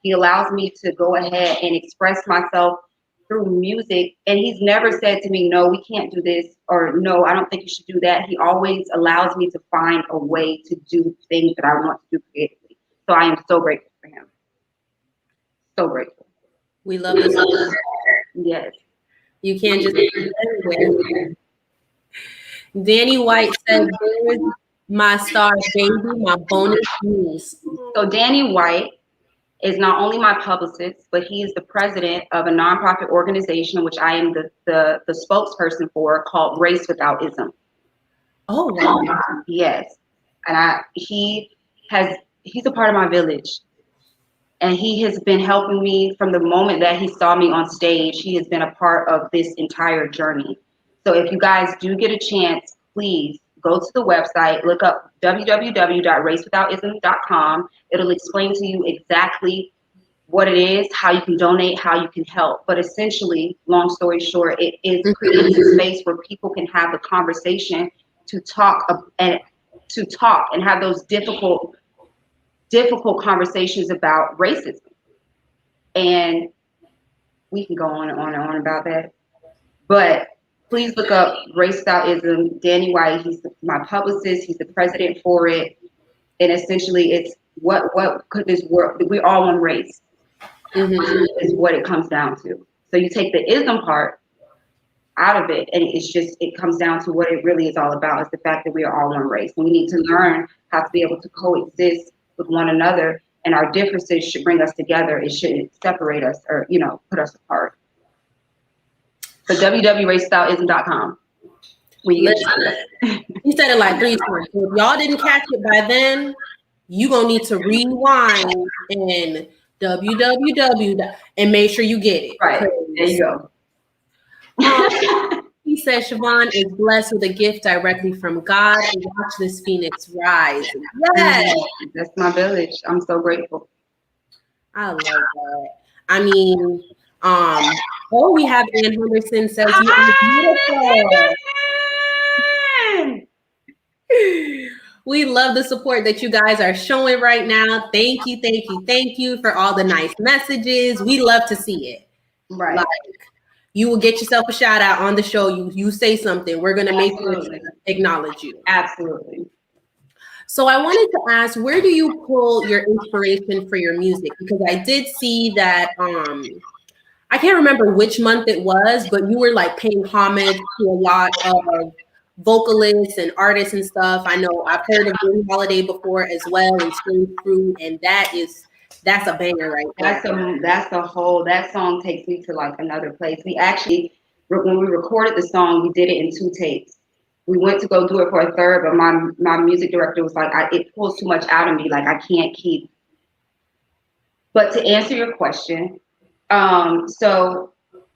He allows me to go ahead and express myself through music. And he's never said to me, no, we can't do this, or no, I don't think you should do that. He always allows me to find a way to do things that I want to do creatively. So I am so grateful for him. So grateful. We love this. Yes. You can't just be everywhere. Danny White said, there's my star baby, my bonus news. So Danny White is not only my publicist, but he is the president of a nonprofit organization, which I am the spokesperson for, called Race Without Ism. Oh, wow. Yes. And he's a part of my village. And he has been helping me from the moment that he saw me on stage. He has been a part of this entire journey. So if you guys do get a chance, please go to the website, look up www.racewithoutism.com. It'll explain to you exactly what it is, how you can donate, how you can help. But essentially, long story short, it is creating a space where people can have the conversation to talk and have those difficult conversations about racism. And we can go on and on and on about that. But please look up Race Without Ism. Danny White, he's my publicist. He's the president for it. And essentially, it's what could this work? We're all one race, is what it comes down to. So you take the ism part out of it, and it comes down to what it really is all about, is the fact that we are all one race. And we need to learn how to be able to coexist with one another, and our differences should bring us together. It shouldn't separate us or, put us apart. So www.racewithoutism.com. He said it like 3 times. So if y'all didn't catch it by then, you gonna need to rewind and www and make sure you get it. Right. There you go. He said Siobhan is blessed with a gift directly from God. And watch this phoenix rise. Yes. That's my village. I'm so grateful. I love that. I mean, we have Ann Henderson says you are beautiful. We love the support that you guys are showing right now. Thank you, thank you, thank you for all the nice messages. We love to see it. Right. Like, you will get yourself a shout out on the show. You say something. We're gonna make sure to acknowledge you. Absolutely. So I wanted to ask, where do you pull your inspiration for your music? Because I did see that I can't remember which month it was, but you were like paying homage to a lot of vocalists and artists and stuff. I know I've heard of Billie Holiday before as well, and Spring Fruit, and that's a banger right there. That song takes me to like another place. We actually, when we recorded the song, we did it in 2 takes. We went to go do it for a third, but my music director was like, it pulls too much out of me, like I can't keep. But to answer your question, so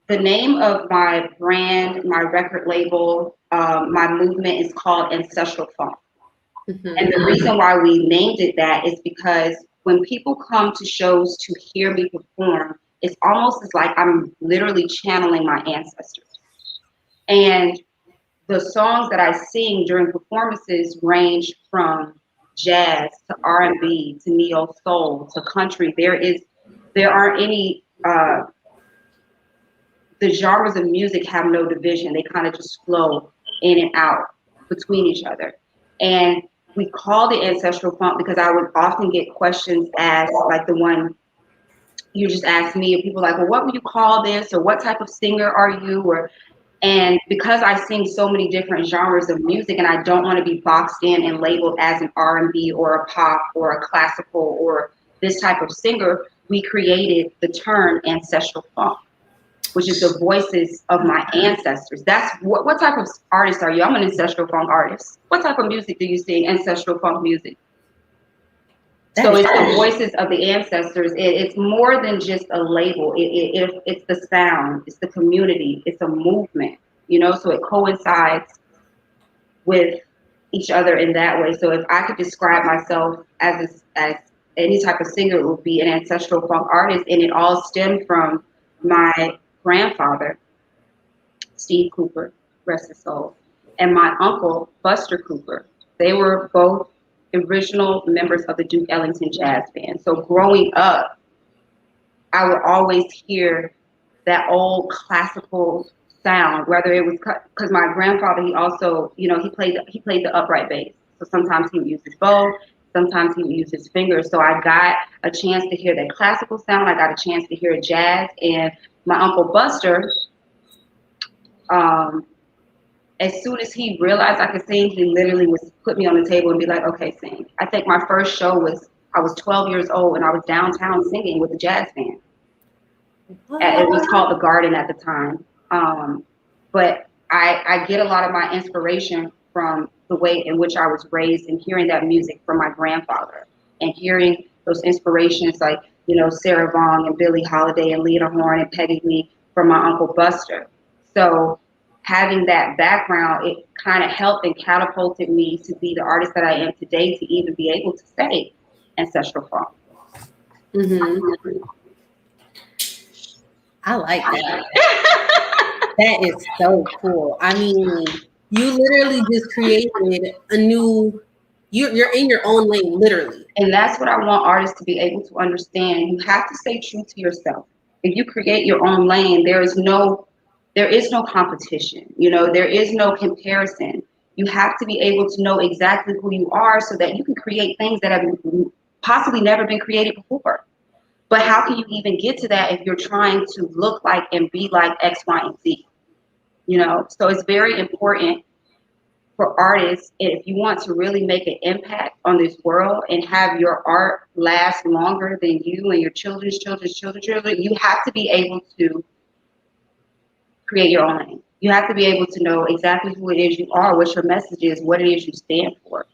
the name of my brand, my record label, my movement is called Ancestral Funk. And the reason why we named it that is because when people come to shows to hear me perform, it's almost as like I'm literally channeling my ancestors. And the songs that I sing during performances range from jazz to R&B to neo soul to country. There aren't any the genres of music have no division. They kind of just flow in and out between each other. And we called it ancestral funk because I would often get questions asked, like the one you just asked me, and people like, well, what would you call this? Or what type of singer are you? And because I sing so many different genres of music and I don't want to be boxed in and labeled as an R&B or a pop or a classical or this type of singer, we created the term ancestral funk, which is the voices of my ancestors. That's what type of artist are you? I'm an ancestral funk artist. What type of music do you sing? Ancestral funk music. So it's the voices of the ancestors. It's more than just a label. It's the sound. It's the community. It's a movement. You know, so it coincides with each other in that way. So if I could describe myself as any type of singer, it would be an ancestral funk artist, and it all stemmed from my grandfather, Steve Cooper, rest his soul, and my uncle, Buster Cooper. They were both original members of the Duke Ellington Jazz Band. So growing up, I would always hear that old classical sound, whether it was because my grandfather, he also, you know, he played the upright bass. So sometimes he would use his bow, sometimes he would use his fingers. So I got a chance to hear that classical sound. I got a chance to hear jazz. And my Uncle Buster, as soon as he realized I could sing, he literally would put me on the table and be like, okay, sing. I think my first show I was 12 years old and I was downtown singing with a jazz band. It was called The Garden at the time. But I get a lot of my inspiration from the way in which I was raised and hearing that music from my grandfather and hearing those inspirations like, you know, Sarah Vaughan and Billie Holiday and Lena Horne and Peggy Lee from my Uncle Buster. So having that background, it kind of helped and catapulted me to be the artist that I am today, to even be able to say ancestral funk. Mm-hmm. I like that. That is so cool. I mean, you literally just created a new, you're in your own lane, literally. And that's what I want artists to be able to understand. You have to stay true to yourself. If you create your own lane, there is no competition. You know, there is no comparison. You have to be able to know exactly who you are so that you can create things that have possibly never been created before. But how can you even get to that if you're trying to look like and be like X, Y, and Z? You know, so it's very important for artists, if you want to really make an impact on this world and have your art last longer than you and your children's children's children, you have to be able to create your own lane. You have to be able to know exactly who it is you are, what your message is, what it is you stand for.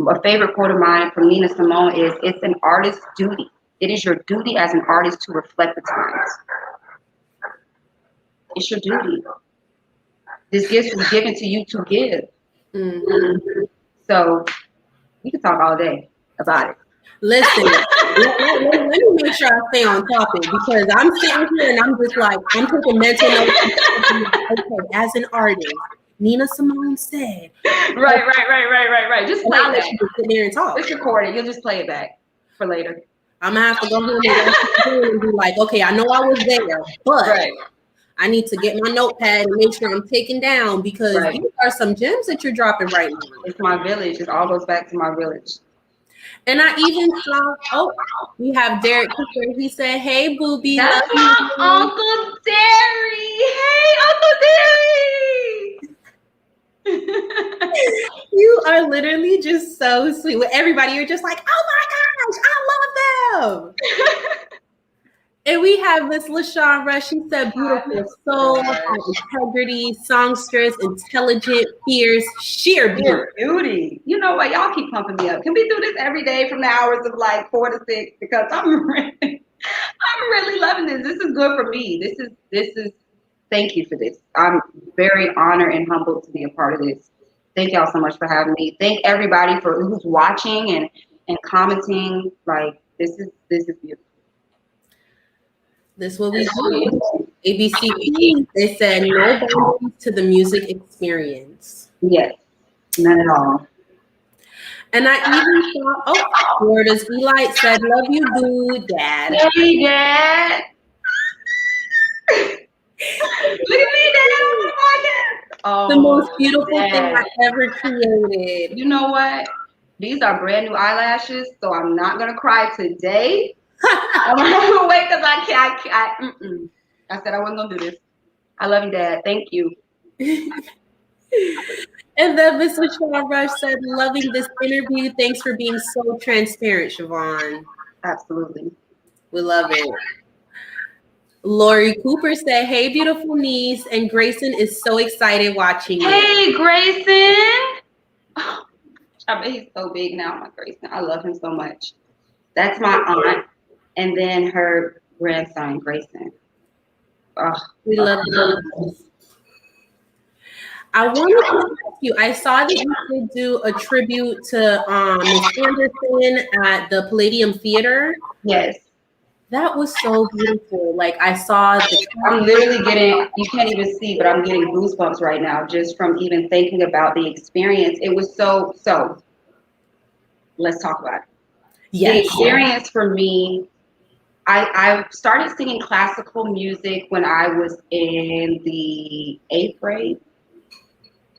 A favorite quote of mine from Nina Simone is, it's an artist's duty. It is your duty as an artist to reflect the times. It's your duty. This gift was given to you to give. Mm-hmm. So we can talk all day about it. Listen, let me make sure I stay on topic because I'm sitting here and I'm just like, I'm taking mental notes. Okay, as an artist, Nina Simone said. Right. Just play it back. Just sit there and talk. It's recorded. You'll just play it back for later. I'm going to have to go home and be like, okay, I know I was there, but I need to get my notepad and make sure I'm taking down because these are some gems that you're dropping right now. It's my village. It all goes back to my village. And I even saw, we have Derek Cooper. He said, hey, Booby. That's my Uncle Derry. Hey, Uncle Derry. You are literally just so sweet. With everybody, you're just like, oh my gosh, I love them. And we have Miss LaShawn Rush. She said, beautiful soul, integrity, songstress, intelligent, fierce, sheer beauty. You know what? Y'all keep pumping me up. Can we do this every day from the hours of like 4 to 6? Because I'm really loving this. This is good for me. This is. Thank you for this. I'm very honored and humbled to be a part of this. Thank y'all so much for having me. Thank everybody for who's watching and commenting. Like this is beautiful. This is what we do. ABCD, they said no boundaries to the music experience. Yes, none at all. And I even saw, Florida's Elite said, love you, dude, Dad. Hey, Dad. Look at me, Dad. Oh my God. Oh, The most beautiful thing Dad. I've ever created. You know what? These are brand new eyelashes, so I'm not gonna cry today. I'm gonna wait because I can't. I said I wasn't gonna do this. I love you, Dad. Thank you. And then Miss Michelle Rush said, loving this interview. Thanks for being so transparent, Siobhan. Absolutely. We love it. Lori Cooper said, hey, beautiful niece. And Grayson is so excited watching you. Hey, Grayson. Oh, I bet he's so big now, my Grayson. I love him so much. That's my aunt, and then her grandson, Grayson. Oh, We love them. I wanted to ask you, I saw that you did do a tribute to Miss Anderson at the Palladium Theater. yes. That was so beautiful. Like I saw the I'm literally getting, you can't even see, but I'm getting goosebumps right now just from even thinking about the experience. It was so, let's talk about it. The experience for me, I started singing classical music when I was in the 8th grade.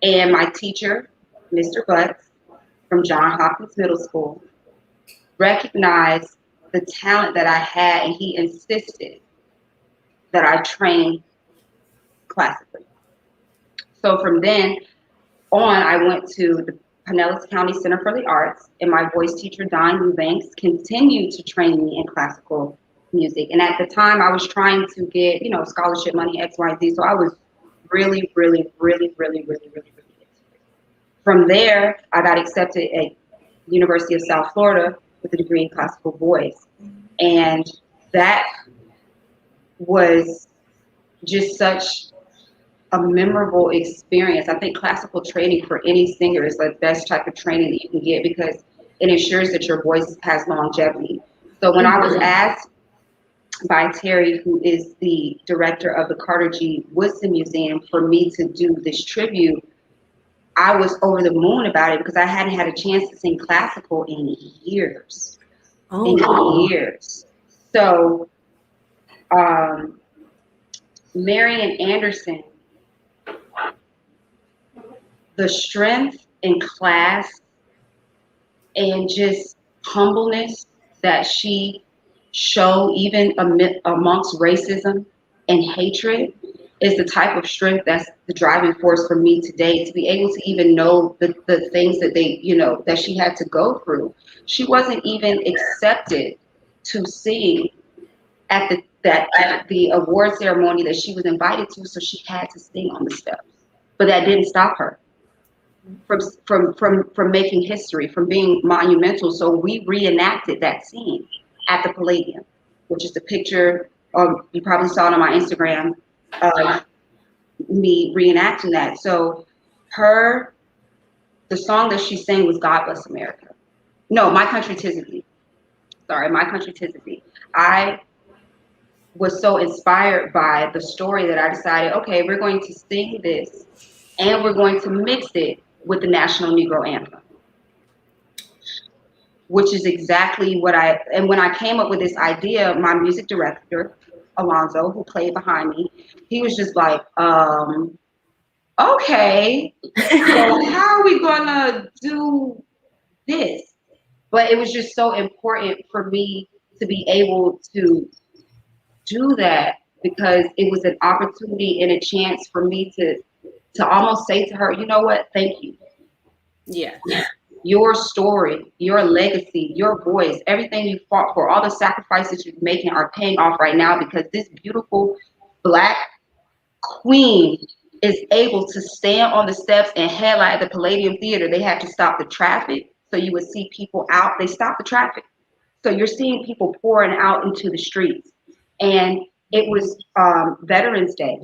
And my teacher, Mr. Butts from John Hopkins Middle School, recognized the talent that I had, and he insisted that I train classically. So from then on, I went to the Pinellas County Center for the Arts, and my voice teacher, Don Eubanks, continued to train me in classical music. And at the time, I was trying to get, scholarship money, X, Y, Z. So I was really, really, really, really, really, really, really into it. From there, I got accepted at University of South Florida with a degree in classical voice. And that was just such a memorable experience. I think classical training for any singer is the best type of training that you can get because it ensures that your voice has longevity. So when I was asked by Terry, who is the director of the Carter G. Woodson Museum, for me to do this tribute, I was over the moon about it because I hadn't had a chance to sing classical in years. Years. So Marian Anderson, the strength and class and just humbleness that she showed even amongst racism and hatred is the type of strength that's the driving force for me today to be able to even know the things that that she had to go through. She wasn't even accepted to sing at the award ceremony that she was invited to, so she had to sing on the steps. But that didn't stop her from making history, from being monumental. So we reenacted that scene at the Palladium, which is the picture you probably saw it on my Instagram of me reenacting that. So the song that she sang was God Bless America. No, My Country 'Tis of Thee. Sorry, My Country 'Tis of Thee. I was so inspired by the story that I decided, okay, we're going to sing this and we're going to mix it with the National Negro Anthem, which is exactly and when I came up with this idea, my music director, Alonzo, who played behind me, he was just like, okay, so how are we gonna do this? But it was just so important for me to be able to do that because it was an opportunity and a chance for me to almost say to her, you know what, thank you. Yeah. Your story, your legacy, your voice, everything you fought for, all the sacrifices you're making are paying off right now because this beautiful Black queen is able to stand on the steps and headline at the Palladium Theater. They had to stop the traffic. So you would see people out. They stopped the traffic. So you're seeing people pouring out into the streets. And it was Veterans Day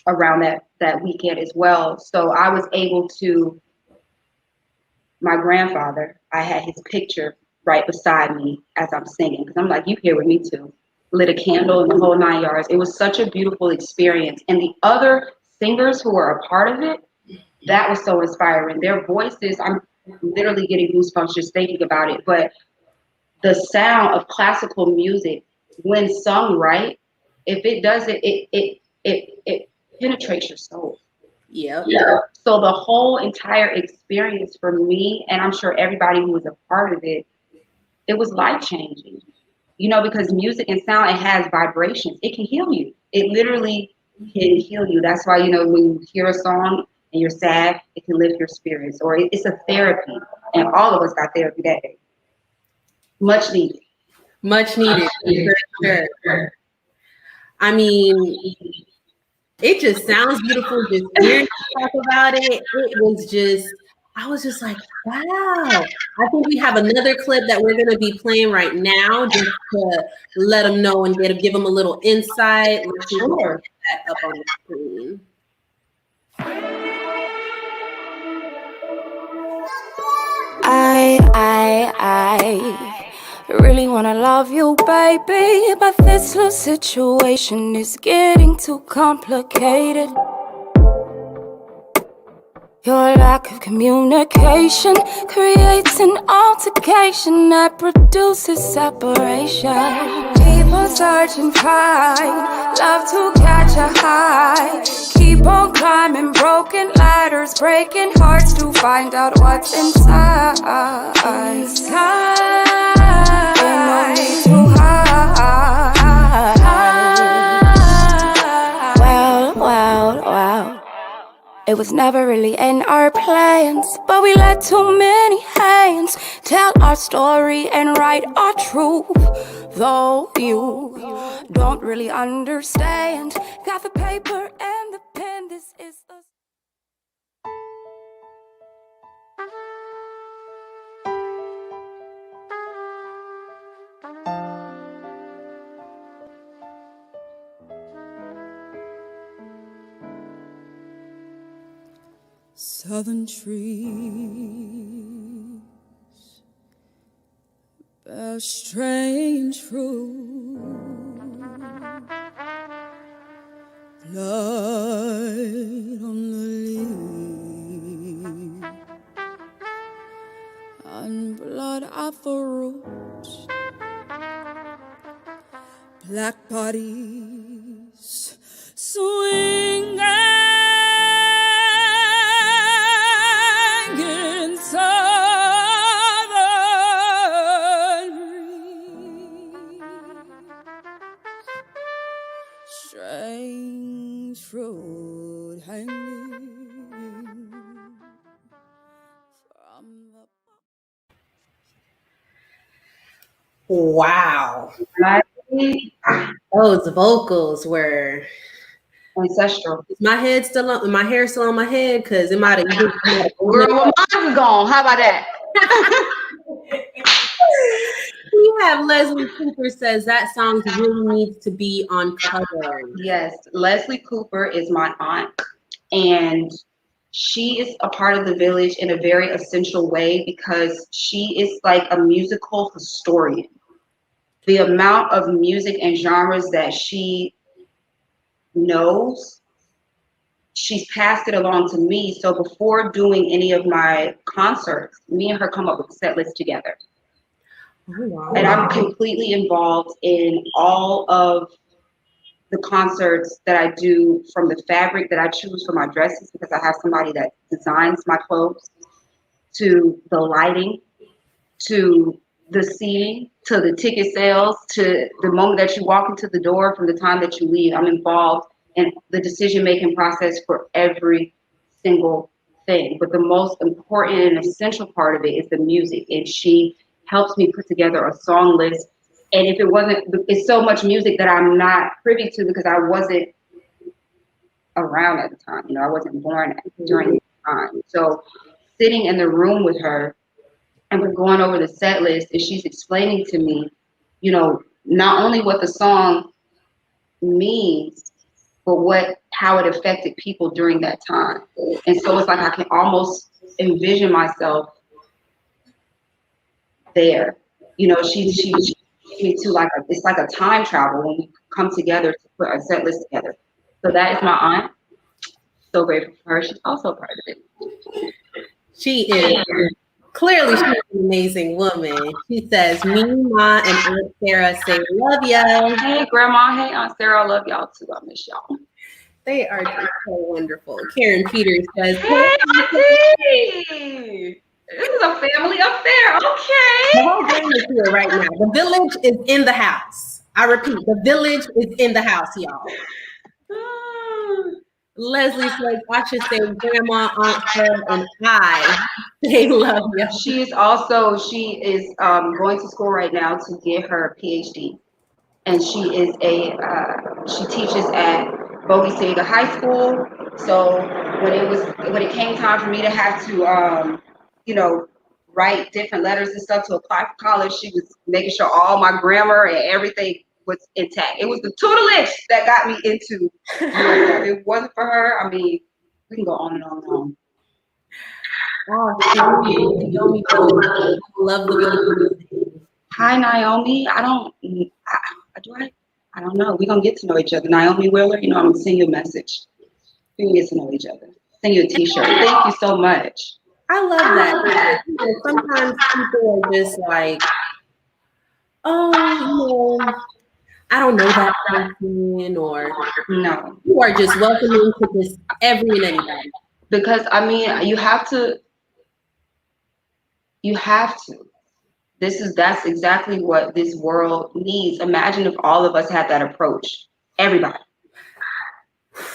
around that weekend as well. So I was able to, my grandfather, I had his picture right beside me as I'm singing. Because I'm like, you here with me too. Lit a candle and the whole 9 yards. It was such a beautiful experience. And the other singers who were a part of it, that was so inspiring. Their voices, I'm literally getting goosebumps just thinking about it. But the sound of classical music, when sung right, if it does it it penetrates your soul. Yep. So the whole entire experience for me, and I'm sure everybody who was a part of it, it was life changing. Because music and sound, it has vibrations. It can heal you. It literally can heal you. That's why, when you hear a song and you're sad, it can lift your spirits. Or it's a therapy. And all of us got therapy that day. Much needed. Much needed, for sure. I mean, it just sounds beautiful. Just hearing you talk about it, I was just like, wow. I think we have another clip that we're going to be playing right now just to let them know and give them a little insight. Let's see if we can get that up on the screen. I really wanna love you, baby, but this little situation is getting too complicated. Your lack of communication creates an altercation that produces separation. People search and find love to catch a high. Keep on climbing broken ladders, breaking hearts to find out what's inside. Ain't no need to hide. Well. It was never really in our plans, but we let too many hands tell our story and write our truth. Though you don't really understand, got the paper and the pen, this is the... Southern trees bear strange fruit, blood on the leaf and blood at the roots, black bodies swinging in southern breeze, strange fruit hanging from the... Wow. Right? Those vocals were Ancestral. my hair still on my head because it might have. Girl, well, mine's gone. How about that? We have Leslie Cooper says that song really needs to be on cover. Yes, Leslie Cooper is my aunt, and she is a part of the village in a very essential way because she is like a musical historian. The amount of music and genres that she knows, she's passed it along to me. So before doing any of my concerts, me and her come up with a set list together. Oh, wow. And I'm completely involved in all of the concerts that I do, from the fabric that I choose for my dresses, because I have somebody that designs my clothes, to the lighting, to the seating, to the ticket sales, to the moment that you walk into the door, from the time that you leave. I'm involved in the decision-making process for every single thing. But the most important and essential part of it is the music. And she helps me put together a song list. And if it wasn't, it's so much music that I'm not privy to because I wasn't around at the time. I wasn't born during the time. So sitting in the room with her, and we're going over the set list, and she's explaining to me, not only what the song means, but how it affected people during that time. And so it's like I can almost envision myself there. She me to it's like a time travel when we come together to put our set list together. So that is my aunt. So grateful for her. She's also part of it. She is. Clearly, she's an amazing woman. She says, me, Ma, and Aunt Sarah say, love ya. Hey, Grandma. Hey, Aunt Sarah. I love y'all too. I miss y'all. They are just so wonderful. Karen Peters says, Hey, this is a family affair. Okay. the whole game is here right now. The village is in the house. I repeat, the village is in the house, y'all. Leslie says, I should say grandma, aunt, her, and I. They love you. She is going to school right now to get her PhD. And she is she teaches at Bowie Sega High School. So when it came time for me to have to write different letters and stuff to apply for college, she was making sure all my grammar and everything was intact. It was the tutelage that got me into USF. If it wasn't for her, I mean, we can go on and on and on. Oh, Naomi, I love the village. Hi, Naomi. I don't know. We're going to get to know each other. Naomi Wheeler, I'm going to send you a message. We can get to know each other. Send you a t-shirt. Thank you so much. I love that. Sometimes people are just like, oh, I don't know that person, or no. You are just welcoming to this every and anybody. Because, I mean, you have to. That's exactly what this world needs. Imagine if all of us had that approach. Everybody.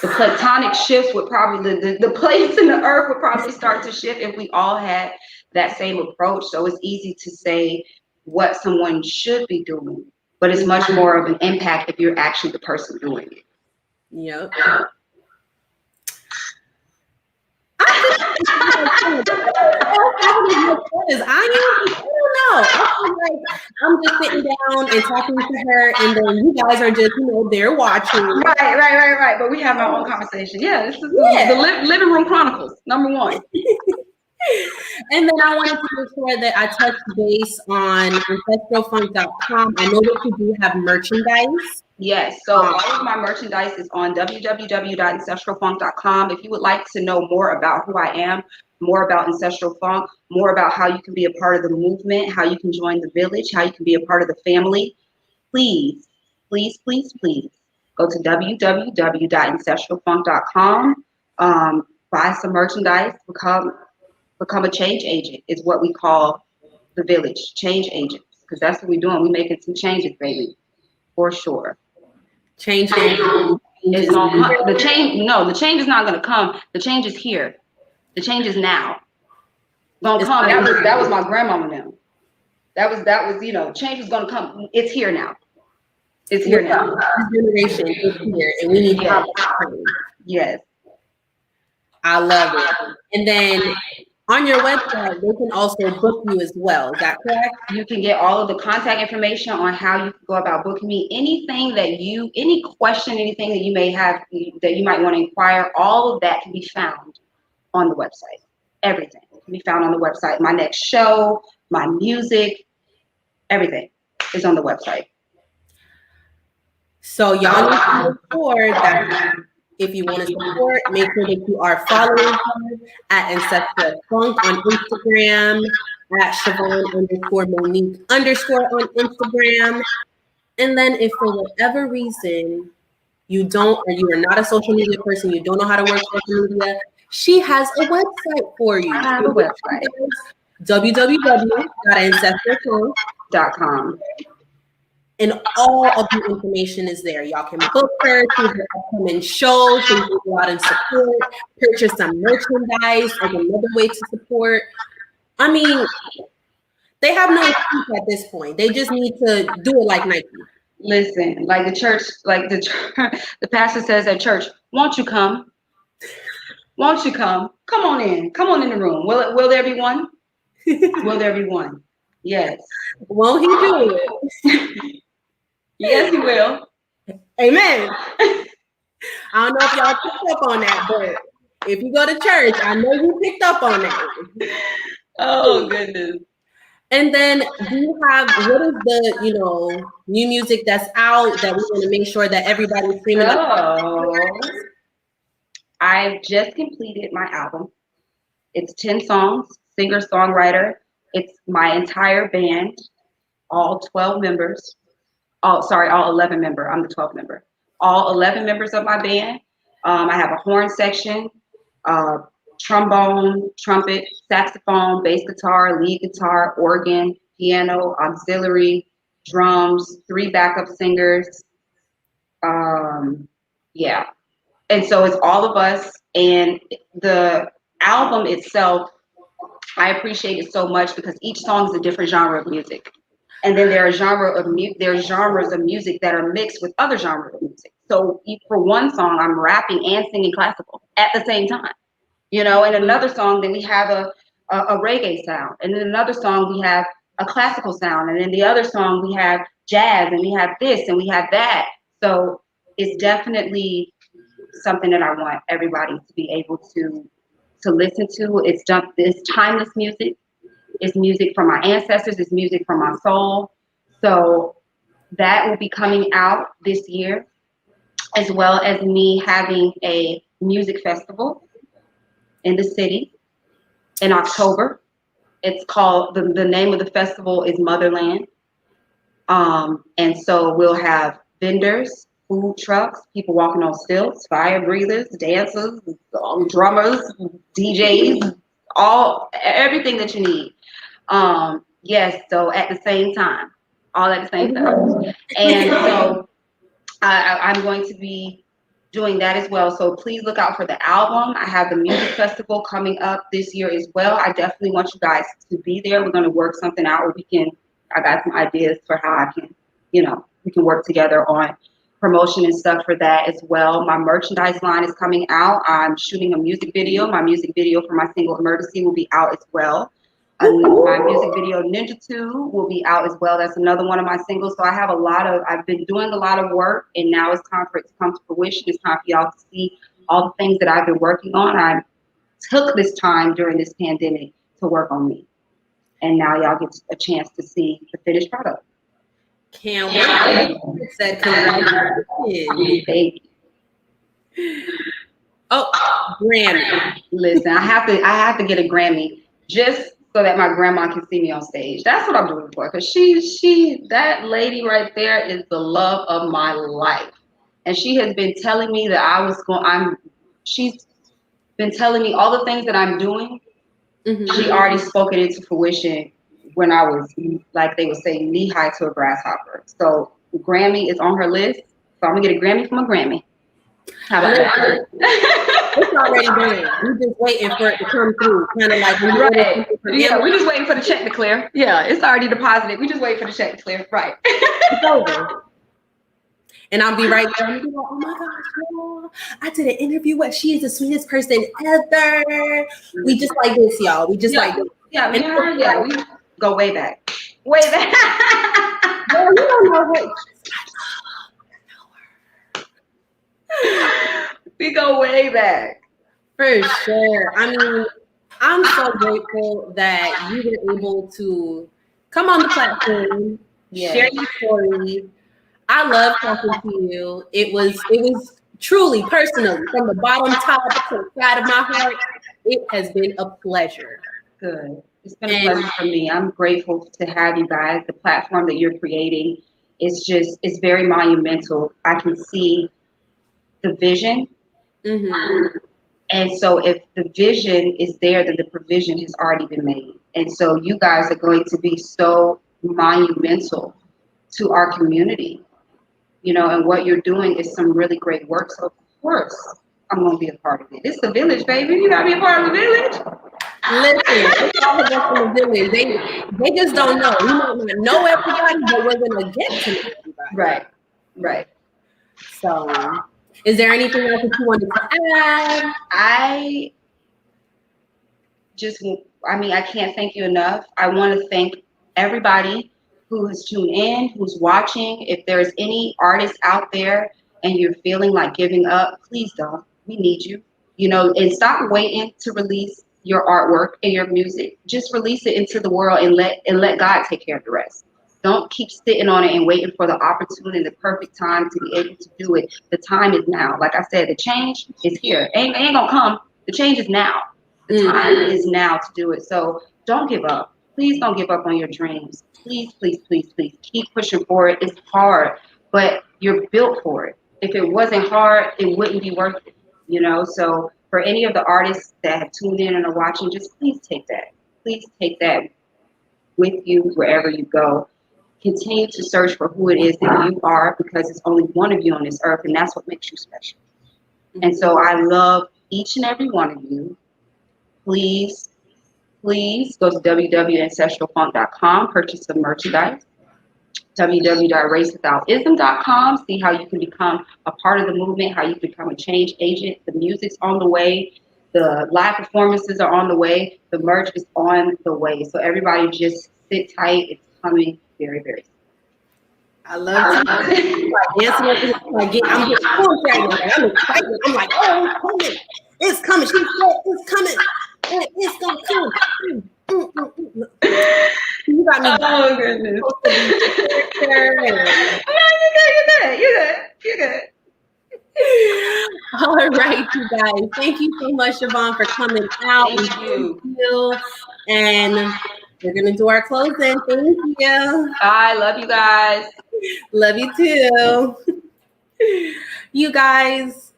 The platonic shifts would probably, the place in the earth would probably start to shift if we all had that same approach. So it's easy to say what someone should be doing, but it's much more of an impact if you're actually the person doing it. Yep. I'm just sitting down and talking to her, and then you guys are just, they're watching. Right. But we have our own conversation. Yeah, this is the living room chronicles, #1. And then I wanted to make sure that I touch base on ancestralfunk.com. I know that you do have merchandise. Yes, so all of my merchandise is on www.ancestralfunk.com. If you would like to know more about who I am, more about Ancestral Funk, more about how you can be a part of the movement, how you can join the village, how you can be a part of the family, please go to www.ancestralfunk.com, buy some merchandise, become a change agent is what we call the village, change agents, because that's what we're doing. We're making some changes, baby, for sure. Change is gonna come. The change is not gonna come. The change is here. The change is now. Gonna come. That was my grandmama now. That was change is gonna come. It's here now. It's here now. This generation is here, and we need help. Yes. I love it. And then on your website, they can also book you as well. Is that correct? You can get all of the contact information on how you can go about booking me. Any question, anything that you may have, that you might want to inquire, all of that can be found on the website. Everything can be found on the website. My next show, my music, everything is on the website. So y'all need to make sure that if you want to support, make sure that you are following her at Ancestral Funk on Instagram, at Siobhan_Monique_ on Instagram. And then if for whatever reason you are not a social media person, you don't know how to work social media, she has a website for you. I have a website. www.ancestralfunk.com. And all of the information is there. Y'all can book her to her upcoming shows, so you can go out and support, purchase some merchandise as another way to support. I mean, they have no excuse at this point. They just need to do it like Nike. Listen, like the church, the pastor says at church, won't you come? Won't you come? Come on in. Come on in the room. Will there be one? Will there be one? Yes. Won't he do it? Yes, he will. Amen. I don't know if y'all picked up on that, but if you go to church, I know you picked up on that. Oh, goodness. And then do you have, what is the, new music that's out that we want to make sure that everybody's streaming? I just completed my album. It's 10 songs, singer-songwriter. It's my entire band, all 12 members. All 11 members. I'm the 12th member. All 11 members of my band. I have a horn section, trombone, trumpet, saxophone, bass guitar, lead guitar, organ, piano, auxiliary, drums, 3 backup singers. Yeah. And so it's all of us. And the album itself, I appreciate it so much because each song is a different genre of music. And then there are genres of music that are mixed with other genres of music. So for one song, I'm rapping and singing classical at the same time. In another song, then we have a reggae sound. And in another song, we have a classical sound. And in the other song, we have jazz and we have this and we have that. So it's definitely something that I want everybody to be able to listen to. It's timeless music. It's music from my ancestors. It's music from my soul. So that will be coming out this year, as well as me having a music festival in the city in October. It's called, the name of the festival is Motherland. And so we'll have vendors, food trucks, people walking on stilts, fire breathers, dancers, drummers, DJs, everything that you need. Yes, so at the same time, all at the same time. And so I'm going to be doing that as well. So please look out for the album. I have the music festival coming up this year as well. I definitely want you guys to be there. We're going to work something out where I got some ideas for how I can, we can work together on promotion and stuff for that as well. My merchandise line is coming out. I'm shooting a music video. My music video for my single Emergency will be out as well. My music video Ninja 2 will be out as well. That's another one of my singles. So I've been doing a lot of work, and now it's time for it to come to fruition. It's time for y'all to see all the things that I've been working on. I took this time during this pandemic to work on me. And now y'all get a chance to see the finished product. Can't wait. Said congratulations. Thank you. Oh, Grammy. Listen, I have to get a Grammy just so that my grandma can see me on stage. That's what I'm doing for. Because that lady right there is the love of my life. And she has been telling me that she's been telling me all the things that I'm doing. Mm-hmm. She already spoke it into fruition when I was, like they would say, knee high to a grasshopper. So Grammy is on her list. So I'm gonna get a Grammy from a Grammy. How about that? It's already done. We're just waiting for it to come through. Kind of like right. Yeah, we're just waiting for the check to clear. Yeah, it's already deposited. We just wait for the check to clear. Right. It's over. And I'll be right there. And be like, oh my gosh, y'all. I did an interview with, she is the sweetest person ever. We just like this, y'all. We just like this. Yeah, we go way back. Way back. Girl, you don't know what. We go way back. For sure. I mean, I'm so grateful that you were able to come on the platform, share your story. I love talking to you. It was truly, personally, from the bottom top to the side of my heart, it has been a pleasure. Good. It's been a pleasure for me. I'm grateful to have you guys. The platform that you're creating is very monumental. I can see the vision. Mm-hmm. And so if the vision is there, then the provision has already been made. And so you guys are going to be so monumental to our community, and what you're doing is some really great work. So of course, I'm going to be a part of it. It's the village, baby. You got to be a part of the village. Listen, it's all of us in the village. They just don't know. We might not know everybody, but we're going to get to know everybody. Right. So, is there anything else that you wanted to add? I can't thank you enough. I want to thank everybody who has tuned in, who's watching. If there's any artists out there and you're feeling like giving up, please don't. We need you, and stop waiting to release your artwork and your music. Just release it into the world and let God take care of the rest. Don't keep sitting on it and waiting for the opportunity, the perfect time to be able to do it. The time is now. Like I said, the change is here. Ain't gonna come. The change is now. The time is now to do it. So don't give up. Please don't give up on your dreams. Please, please, please, please keep pushing for it. It's hard, but you're built for it. If it wasn't hard, it wouldn't be worth it. you know? So for any of the artists that have tuned in and are watching, just please take that. Please take that with you wherever you go. Continue to search for who it is that you are, because it's only one of you on this earth, and that's what makes you special. And so I love each and every one of you. Please, please go to www.ancestralfunk.com, purchase some merchandise. www.racewithoutism.com. See how you can become a part of the movement, how you can become a change agent. The music's on the way. The live performances are on the way. The merch is on the way. So everybody just sit tight. It's coming very, very soon. I love to like dancing over here. I'm getting pumped right now. I'm excited. I'm like, oh, it's coming. It's coming. She said it's coming. It's gonna come. You got me. Oh goodness. You're good. All right, you guys. Thank you so much, Siobhan, for coming out. Thank you. And we're gonna do our closing. Thank you. I love you guys. Love you too. You guys,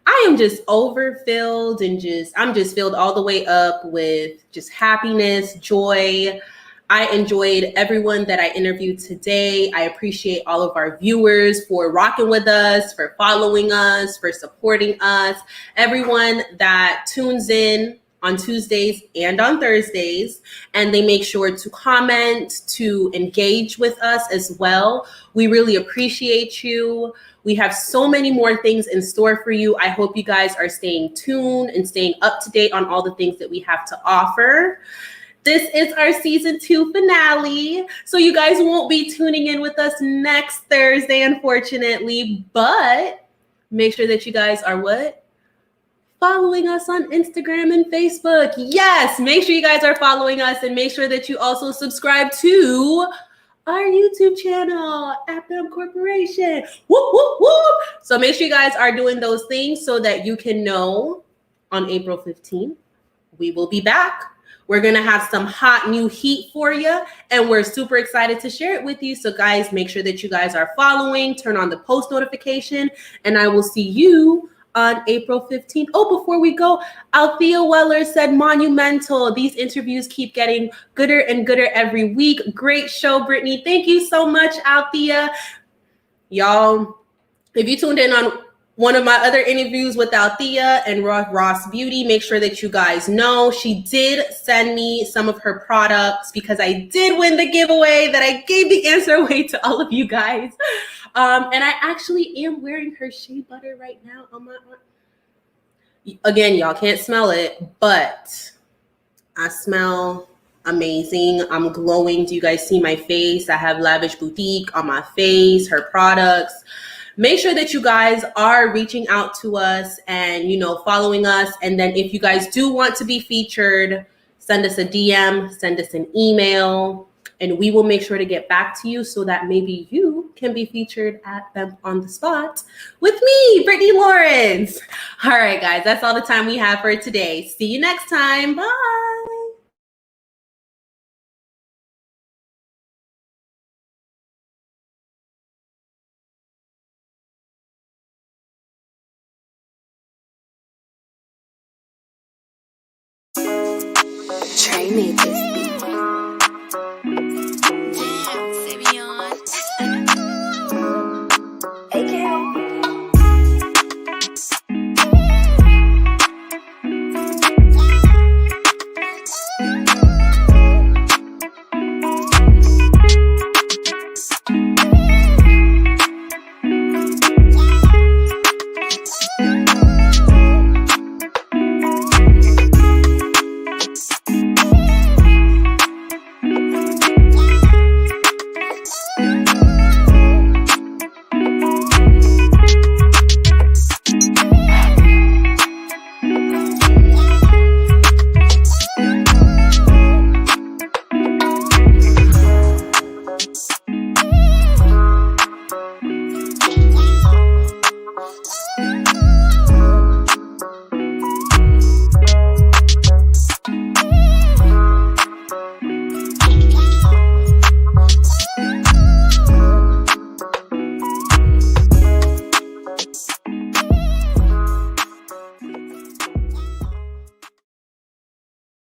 I am just overfilled and I'm just filled all the way up with just happiness, joy. I enjoyed everyone that I interviewed today. I appreciate all of our viewers for rocking with us, for following us, for supporting us. Everyone that tunes in on Tuesdays and on Thursdays, and they make sure to comment, to engage with us as well. We really appreciate you. We have so many more things in store for you. I hope you guys are staying tuned and staying up to date on all the things that we have to offer. This is our season 2 finale. So you guys won't be tuning in with us next Thursday, unfortunately, but make sure that you guys are what? Following us on Instagram and Facebook. Yes, make sure you guys are following us, and make sure that you also subscribe to our YouTube channel, Bemp Corporation. Whoop, whoop, whoop. So make sure you guys are doing those things so that you can know on April 15th, we will be back. We're going to have some hot new heat for you, and we're super excited to share it with you. So guys, make sure that you guys are following, turn on the post notification, and I will see you on April 15th. Oh, before we go, Althea Weller said monumental. These interviews keep getting gooder and gooder every week. Great show, Brittni. Thank you so much, Althea. Y'all, if you tuned in on one of my other interviews with Althea and Ross Beauty, make sure that you guys know she did send me some of her products, because I did win the giveaway that I gave the answer away to all of you guys. And I actually am wearing her shea butter right now on my arm. Again, y'all can't smell it, but I smell amazing. I'm glowing. Do you guys see my face? I have Lavish Boutique on my face, her products. Make sure that you guys are reaching out to us and, following us. And then if you guys do want to be featured, send us a DM, send us an email, and we will make sure to get back to you so that maybe you can be featured at Bemp on the Spot with me, Brittni Lawrence. All right, guys, that's all the time we have for today. See you next time. Bye. Trey made this.